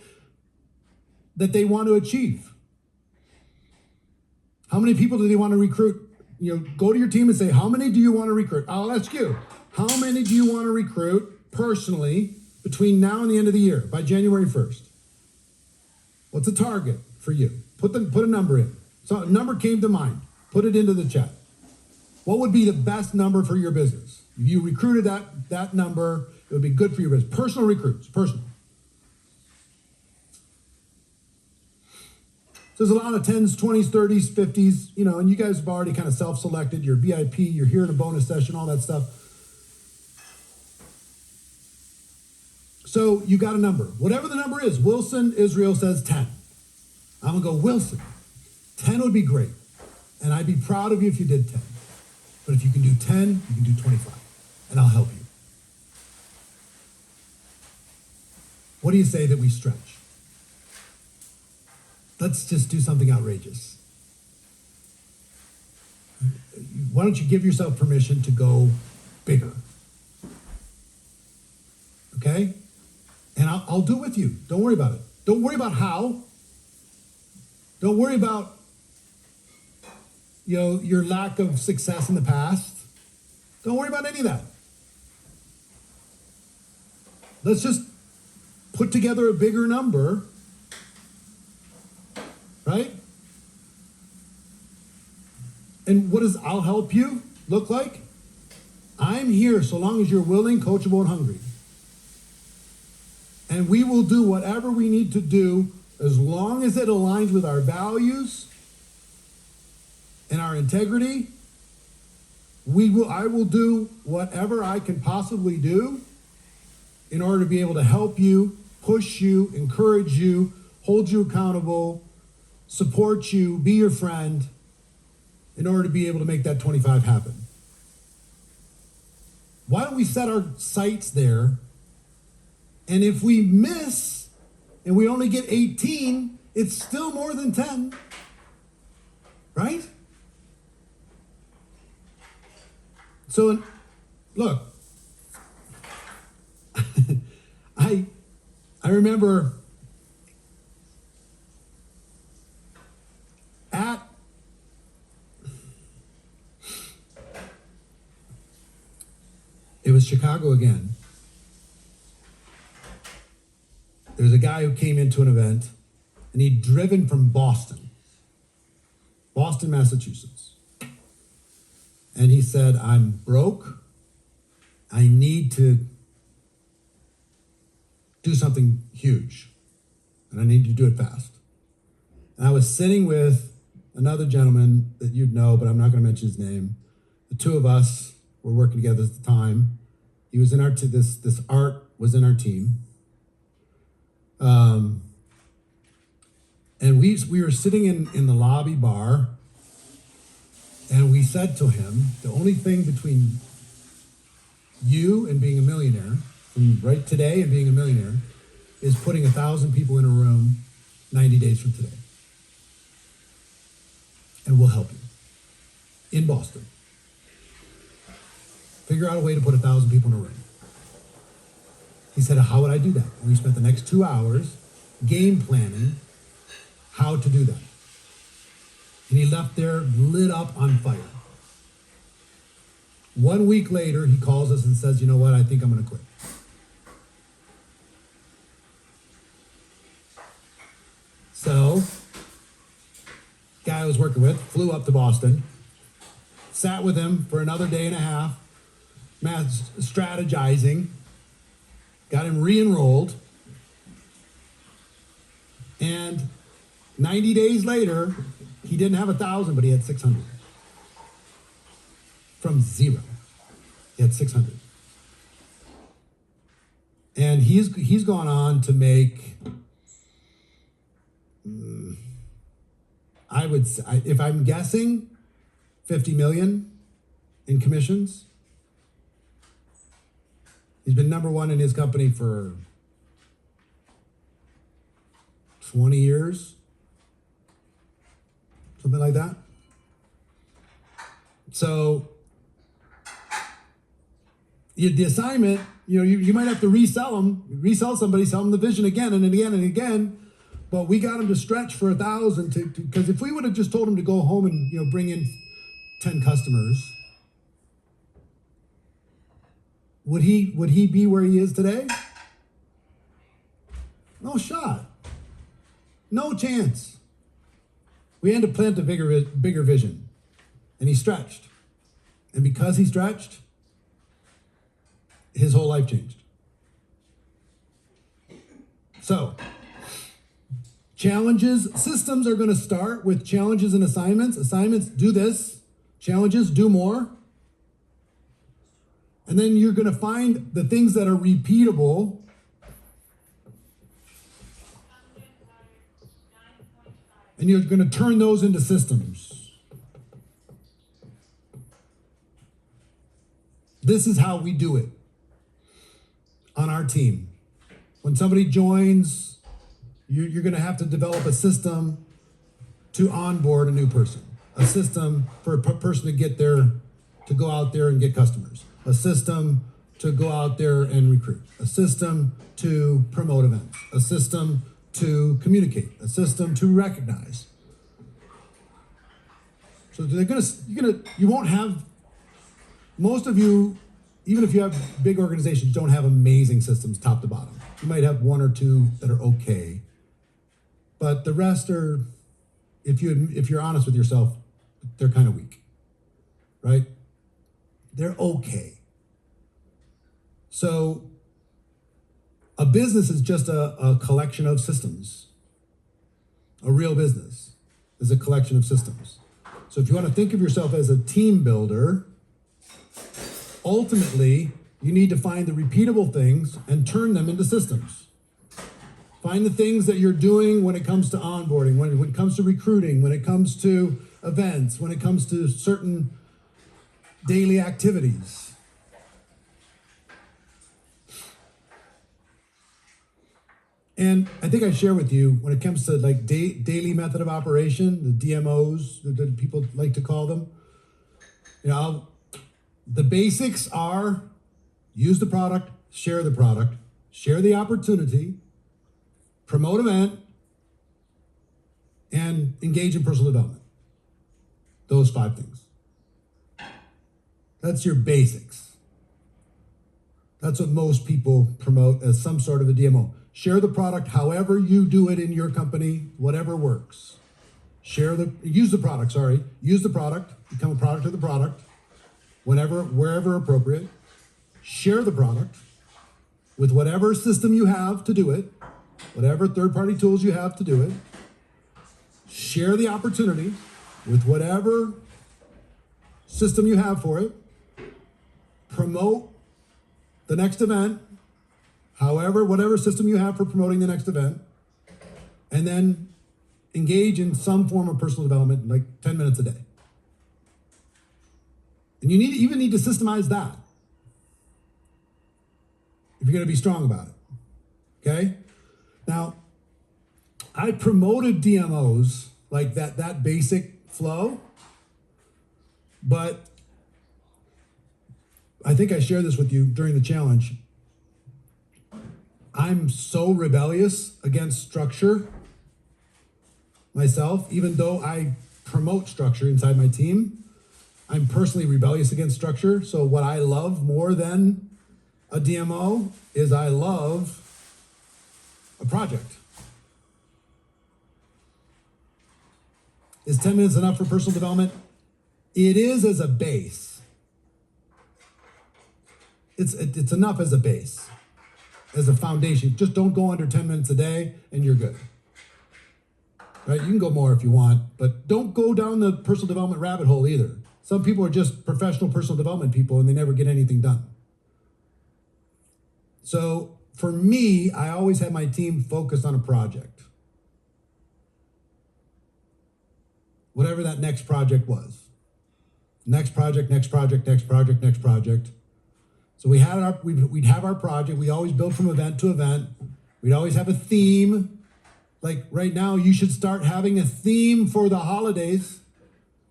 that they want to achieve. How many people do they want to recruit? You know, go to your team and say, how many do you want to recruit? I'll ask you, How many do you want to recruit personally between now and the end of the year, by January 1st? What's a target for you? Put a number in. So a number came to mind. Put it into the chat. What would be the best number for your business? If you recruited that number, it would be good for your business. Personal recruits, personal. So there's a lot of 10s, 20s, 30s, 50s, and you guys have already kind of self-selected. You're VIP, you're here in a bonus session, all that stuff. So you got a number. Whatever the number is, Wilson Israel says 10. I'm going to go, Wilson, 10 would be great. And I'd be proud of you if you did 10. But if you can do 10, you can do 25. And I'll help you. What do you say that we stretch? Let's just do something outrageous. Why don't you give yourself permission to go bigger? Okay? And I'll do it with you. Don't worry about it. Don't worry about how. Don't worry about, your lack of success in the past. Don't worry about any of that. Let's just put together a bigger number, right? And what does I'll help you look like? I'm here so long as you're willing, coachable, and hungry. And we will do whatever we need to do as long as it aligns with our values and our integrity. I will do whatever I can possibly do in order to be able to help you, push you, encourage you, hold you accountable, support you, be your friend, in order to be able to make that 25 happen. Why don't we set our sights there? And if we miss and we only get 18, it's still more than 10, right? So, look, I remember it was Chicago again. There's a guy who came into an event and he'd driven from Boston, Massachusetts. And he said, I'm broke. I need to do something huge. And I need to do it fast. And I was sitting with another gentleman that you'd know, but I'm not going to mention his name. The two of us were working together at the time. He was in our this art was in our team. And we were sitting in the lobby bar, and we said to him, the only thing between you and being a millionaire, from right today and being a millionaire, is putting 1,000 people in a room 90 days from today. And we'll help you in Boston. Figure out a way to put 1,000 people in a room. He said, how would I do that? And we spent the next 2 hours game planning how to do that. And he left there lit up on fire. 1 week later, he calls us and says, you know what, I think I'm going to quit. So, guy I was working with flew up to Boston, sat with him for another day and a half, strategizing, got him re-enrolled, and 90 days later, he didn't have 1,000, but he had 600. From zero, he had 600. And he's gone on to make, I would say, if I'm guessing, 50 million in commissions. He's been number one in his company for 20 years, something like that. So the assignment, you might have to resell somebody, sell them the vision again and again and again. But we got him to stretch for 1,000 because if we would have just told him to go home and bring in 10 customers, would he be where he is today? No shot. No chance. We had to plant a bigger vision. And he stretched. And because he stretched, his whole life changed. So, challenges, systems are going to start with challenges and assignments. Assignments, do this. Challenges, do more. And then you're going to find the things that are repeatable. And you're going to turn those into systems. This is how we do it on our team. When somebody joins, you're going to have to develop a system to onboard a new person, a system for a person to get there, to go out there and get customers, a system to go out there and recruit, a system to promote events, a system to communicate, a system to recognize. So you won't have, most of you, even if you have big organizations, don't have amazing systems top to bottom. You might have one or two that are okay, but the rest are, if you're honest with yourself, they're kind of weak, right? They're okay. So a business is just a collection of systems. A real business is a collection of systems. So if you want to think of yourself as a team builder, ultimately, you need to find the repeatable things and turn them into systems. Find the things that you're doing when it comes to onboarding, when it comes to recruiting, when it comes to events, when it comes to certain daily activities. And I think I share with you, when it comes to like daily method of operation, the DMOs that people like to call them, the basics are use the product, share the opportunity, promote event, and engage in personal development. Those 5 things. That's your basics. That's what most people promote as some sort of a DMO. Share the product however you do it in your company, whatever works. Use the product, become a product of the product, wherever appropriate. Share the product with whatever system you have to do it, whatever third-party tools you have to do it. Share the opportunity with whatever system you have for it. Promote the next event, whatever system you have for promoting the next event, and then engage in some form of personal development, like 10 minutes a day. And you even need to systemize that if you're going to be strong about it. Okay? Now, I promoted DMOs like that basic flow, but I think I shared this with you during the challenge. I'm so rebellious against structure myself, even though I promote structure inside my team. I'm personally rebellious against structure. So what I love more than a DMO is I love a project. Is 10 minutes enough for personal development? It is as a base. It's enough as a base, as a foundation. Just don't go under 10 minutes a day and you're good. Right? You can go more if you want, but don't go down the personal development rabbit hole either. Some people are just professional personal development people and they never get anything done. So for me, I always have my team focused on a project. Whatever that next project was. Next project. So we'd have our project. We always build from event to event. We'd always have a theme. Like right now, you should start having a theme for the holidays.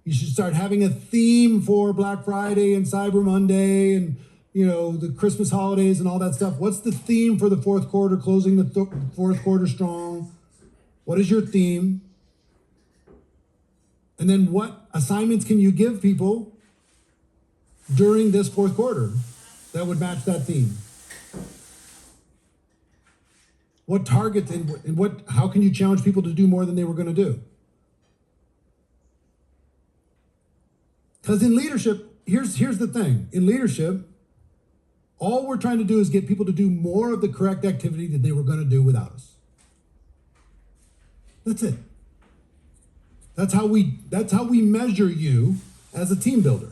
You should start having a theme for Black Friday and Cyber Monday and, the Christmas holidays and all that stuff. What's the theme for the fourth quarter, closing the fourth quarter strong? What is your theme? And then what assignments can you give people during this fourth quarter that would match that theme? What targets and how can you challenge people to do more than they were going to do? Because in leadership, here's the thing. In leadership, all we're trying to do is get people to do more of the correct activity that they were going to do without us. That's it. That's how we measure you as a team builder.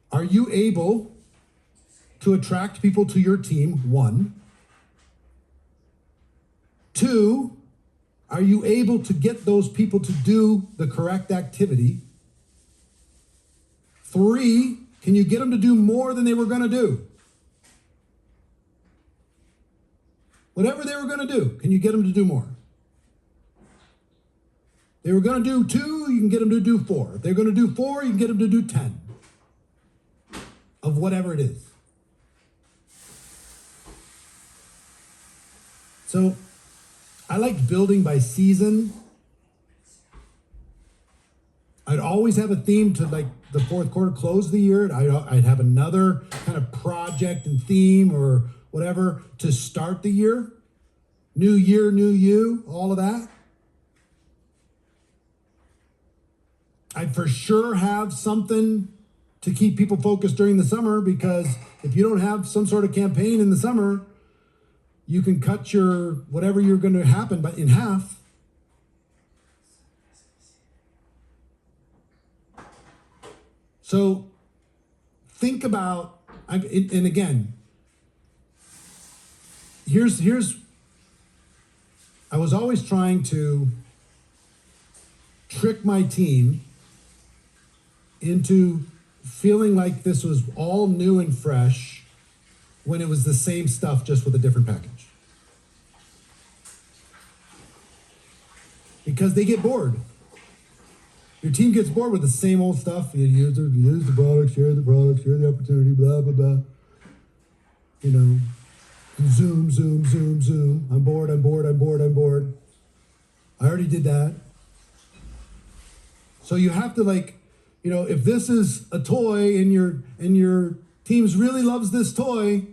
Are you able to attract people to your team? 1. 2, are you able to get those people to do the correct activity? 3, can you get them to do more than they were going to do? Whatever they were going to do, can you get them to do more? They were going to do 2, you can get them to do 4. If they're going to do 4, you can get them to do 10 of whatever it is. So I like building by season. I'd always have a theme to like the fourth quarter, close the year. I'd have another kind of project and theme or whatever to start the year. New year, new you, all of that. I'd for sure have something to keep people focused during the summer, because if you don't have some sort of campaign in the summer, you can cut your whatever you're going to happen but in half. So think about, and again, here's I was always trying to trick my team into feeling like this was all new and fresh when it was the same stuff, just with a different package. Because they get bored. Your team gets bored with the same old stuff. You use the product, share the opportunity, blah, blah, blah. You know, zoom, zoom, zoom, zoom. I'm bored. I already did that. So you have to, like, you know, if this is a toy and your teams really loves this toy,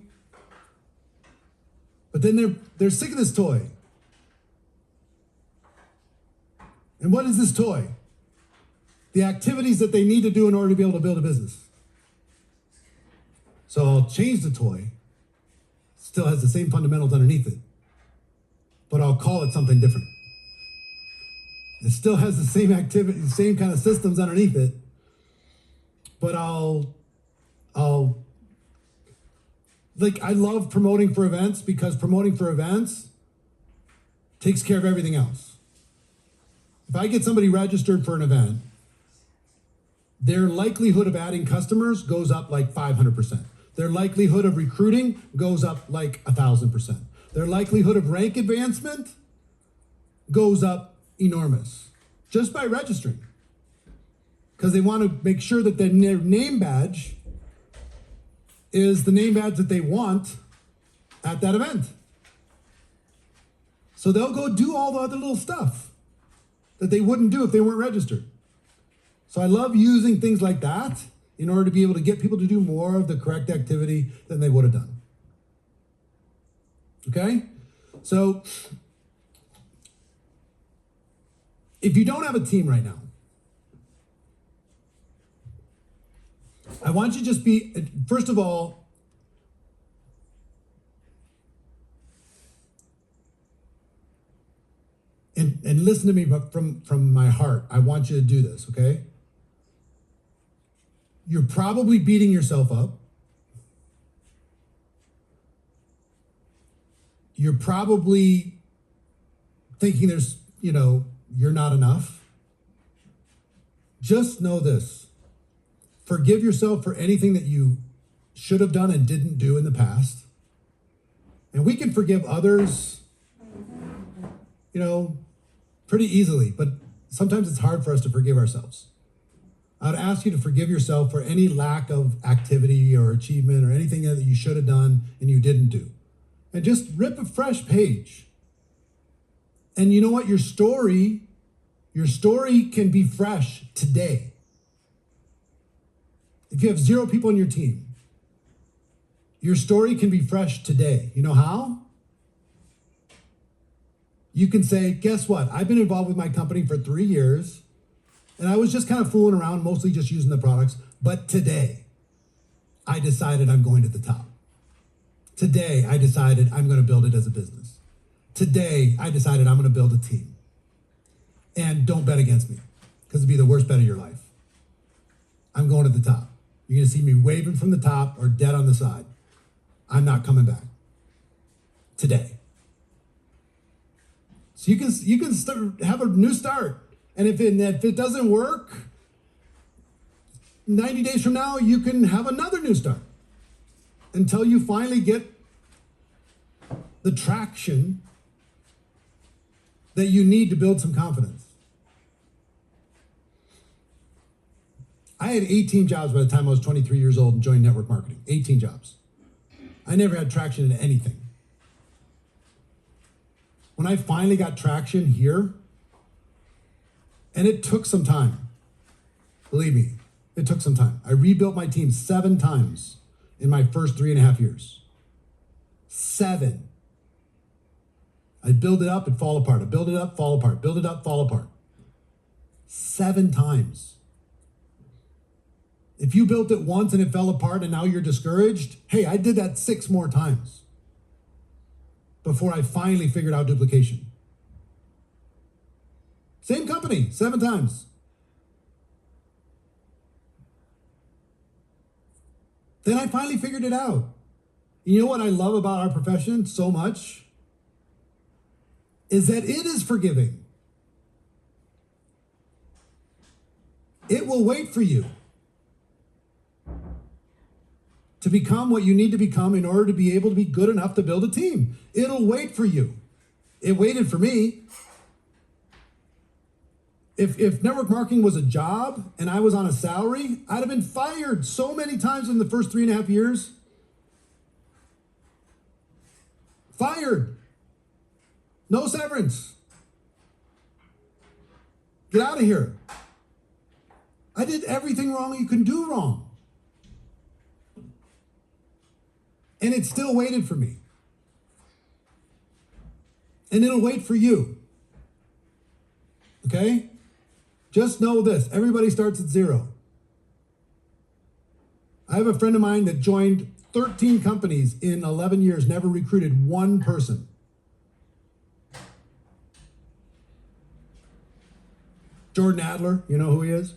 but then they're sick of this toy. And what is this toy? The activities that they need to do in order to be able to build a business. So I'll change the toy. Still has the same fundamentals underneath it, but I'll call it something different. It still has the same activity, the same kind of systems underneath it, but I'll like, I love promoting for events, because promoting for events takes care of everything else. If I get somebody registered for an event, their likelihood of adding customers goes up like 500%. Their likelihood of recruiting goes up like 1,000%. Their likelihood of rank advancement goes up enormous just by registering, because they want to make sure that their name badge is the name badge that they want at that event. So they'll go do all the other little stuff that they wouldn't do if they weren't registered. So I love using things like that in order to be able to get people to do more of the correct activity than they would have done. Okay? So if you don't have a team right now, I want you to just be, first of all, and listen to me from my heart. I want you to do this, okay? You're probably beating yourself up. You're probably thinking you're not enough. Just know this. Forgive yourself for anything that you should have done and didn't do in the past. And we can forgive others, pretty easily, but sometimes it's hard for us to forgive ourselves. I'd ask you to forgive yourself for any lack of activity or achievement or anything that you should have done and you didn't do. And just rip a fresh page. And you know what? Your story can be fresh today. If you have 0 people on your team, Your story can be fresh today. You know how? You can say, guess what? I've been involved with my company for 3 years, and I was just kind of fooling around, mostly just using the products. But today, I decided I'm going to the top. Today, I decided I'm going to build it as a business. Today, I decided I'm going to build a team. And don't bet against me, because it'd be the worst bet of your life. I'm going to the top. You're going to see me waving from the top or dead on the side. I'm not coming back. Today. So you can start, have a new start. And if it doesn't work, 90 days from now, you can have another new start until you finally get the traction that you need to build some confidence. I had 18 jobs by the time I was 23 years old and joined network marketing. 18 jobs. I never had traction in anything. When I finally got traction here, and it took some time, believe me, it took some time. I rebuilt my team 7 times in my first 3.5 years. 7. I'd build it up, it'd fall apart. I'd build it up, fall apart. Build it up, fall apart. 7 times. If you built it once and it fell apart and now you're discouraged, hey, I did that 6 more times before I finally figured out duplication. Same company, 7 times. Then I finally figured it out. You know what I love about our profession so much? Is that it is forgiving. It will wait for you to become what you need to become in order to be able to be good enough to build a team. It'll wait for you. It waited for me. If network marketing was a job and I was on a salary, I'd have been fired so many times in the first 3.5 years. Fired. No severance. Get out of here. I did everything wrong you can do wrong. And it still waited for me. And it'll wait for you. Okay? Just know this, everybody starts at 0. I have a friend of mine that joined 13 companies in 11 years, never recruited one person. Jordan Adler, you know who he is?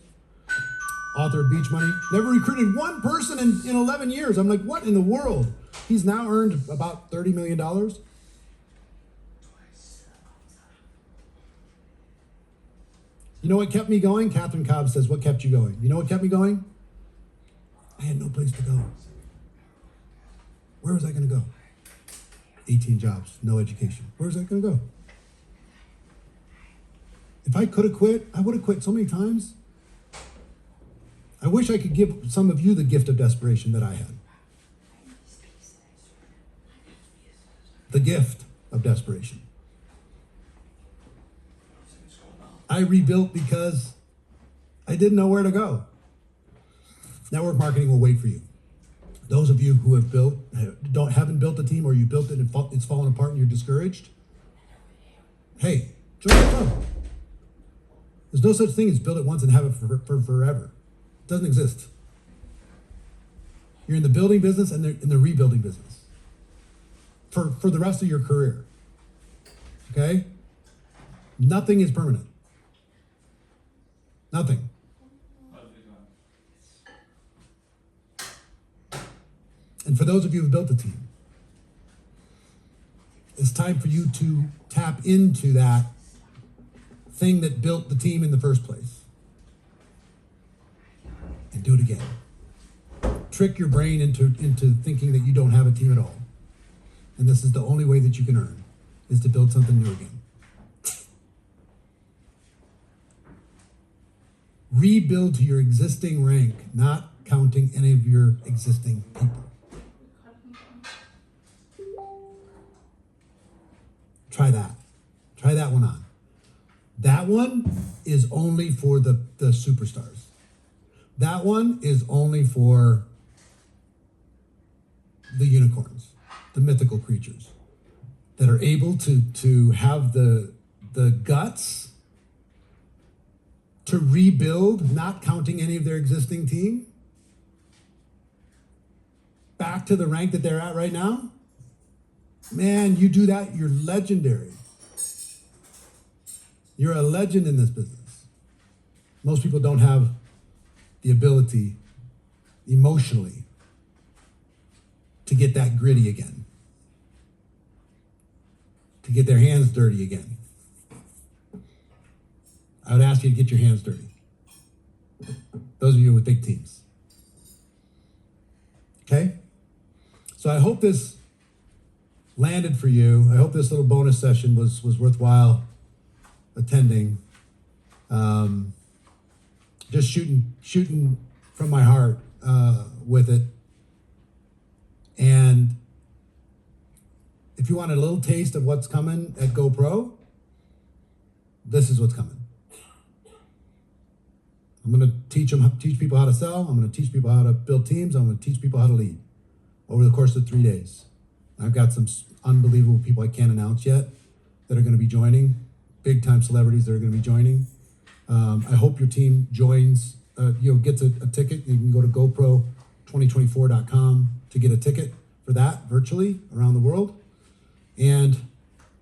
Author of Beach Money. Never recruited one person in 11 years. I'm like, what in the world? He's now earned about $30 million. You know what kept me going? Catherine Cobb says, what kept you going? You know what kept me going? I had no place to go. Where was I going to go? 18 jobs, no education. Where was I going to go? If I could have quit, I would have quit so many times. I wish I could give some of you the gift of desperation that I had. The gift of desperation. I rebuilt because I didn't know where to go. Network marketing will wait for you. Those of you who have haven't built a team, or you built it and it's fallen apart and you're discouraged, hey, join the club. There's no such thing as build it once and have it for forever. It doesn't exist. You're in the building business and in the rebuilding business for the rest of your career. Okay? Nothing is permanent. Nothing. And for those of you who've built a team, it's time for you to tap into that thing that built the team in the first place. And do it again. Trick your brain into thinking that you don't have a team at all. And this is the only way that you can earn, is to build something new again. Rebuild to your existing rank, not counting any of your existing people. Try that. Try that one on. That one is only for the superstars. That one is only for the unicorns, the mythical creatures that are able to have the guts to rebuild, not counting any of their existing team, back to the rank that they're at right now. Man, you do that, you're legendary. You're a legend in this business. Most people don't have the ability emotionally to get that gritty again, to get their hands dirty again. I would ask you to get your hands dirty. Those of you with big teams. Okay? So I hope this landed for you. I hope this little bonus session was worthwhile attending. Just shooting from my heart with it. And if you want a little taste of what's coming at GoPro, this is what's coming. I'm going to teach people how to sell. I'm going to teach people how to build teams. I'm going to teach people how to lead over the course of 3 days. I've got some unbelievable people I can't announce yet that are going to be joining, big time celebrities that are going to be joining. I hope your team joins, gets a ticket. You can go to GoPro2024.com to get a ticket for that virtually around the world. And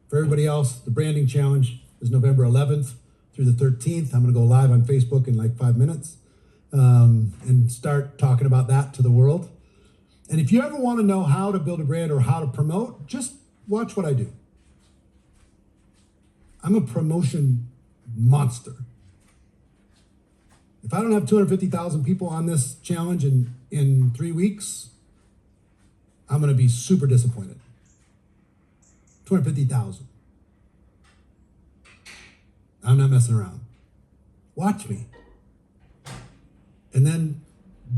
for everybody else, the branding challenge is November 11th through the 13th. I'm going to go live on Facebook in like 5 minutes and start talking about that to the world. And if you ever want to know how to build a brand or how to promote, just watch what I do. I'm a promotion monster. If I don't have 250,000 people on this challenge in 3 weeks, I'm going to be super disappointed. 250,000. I'm not messing around. Watch me. And then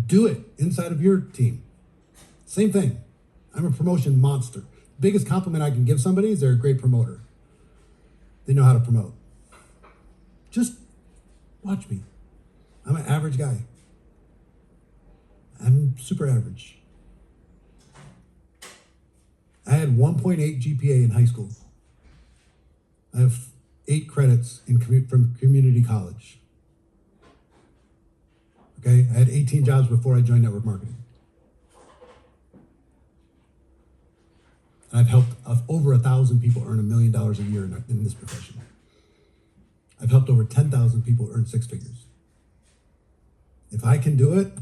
do it inside of your team. Same thing. I'm a promotion monster. Biggest compliment I can give somebody is they're a great promoter. They know how to promote. Just watch me. I'm an average guy. I'm super average. I had 1.8 GPA in high school. I have 8 credits from community college. Okay, I had 18 jobs before I joined network marketing. And I've helped over 1,000 people earn $1 million a year in this profession. I've helped over 10,000 people earn 6 figures. If I can do it,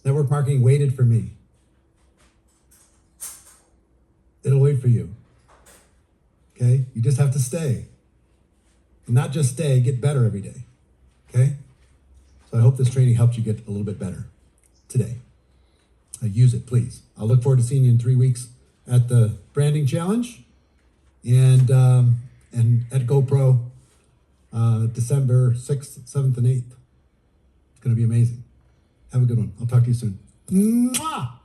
network marketing waited for me. It'll wait for you. Okay? You just have to stay. And not just stay, get better every day. Okay? So I hope this training helps you get a little bit better today. Use it, please. I'll look forward to seeing you in 3 weeks at the branding challenge and at GoPro December 6th, 7th, and 8th. It's going to be amazing. Have a good one. I'll talk to you soon. Mwah!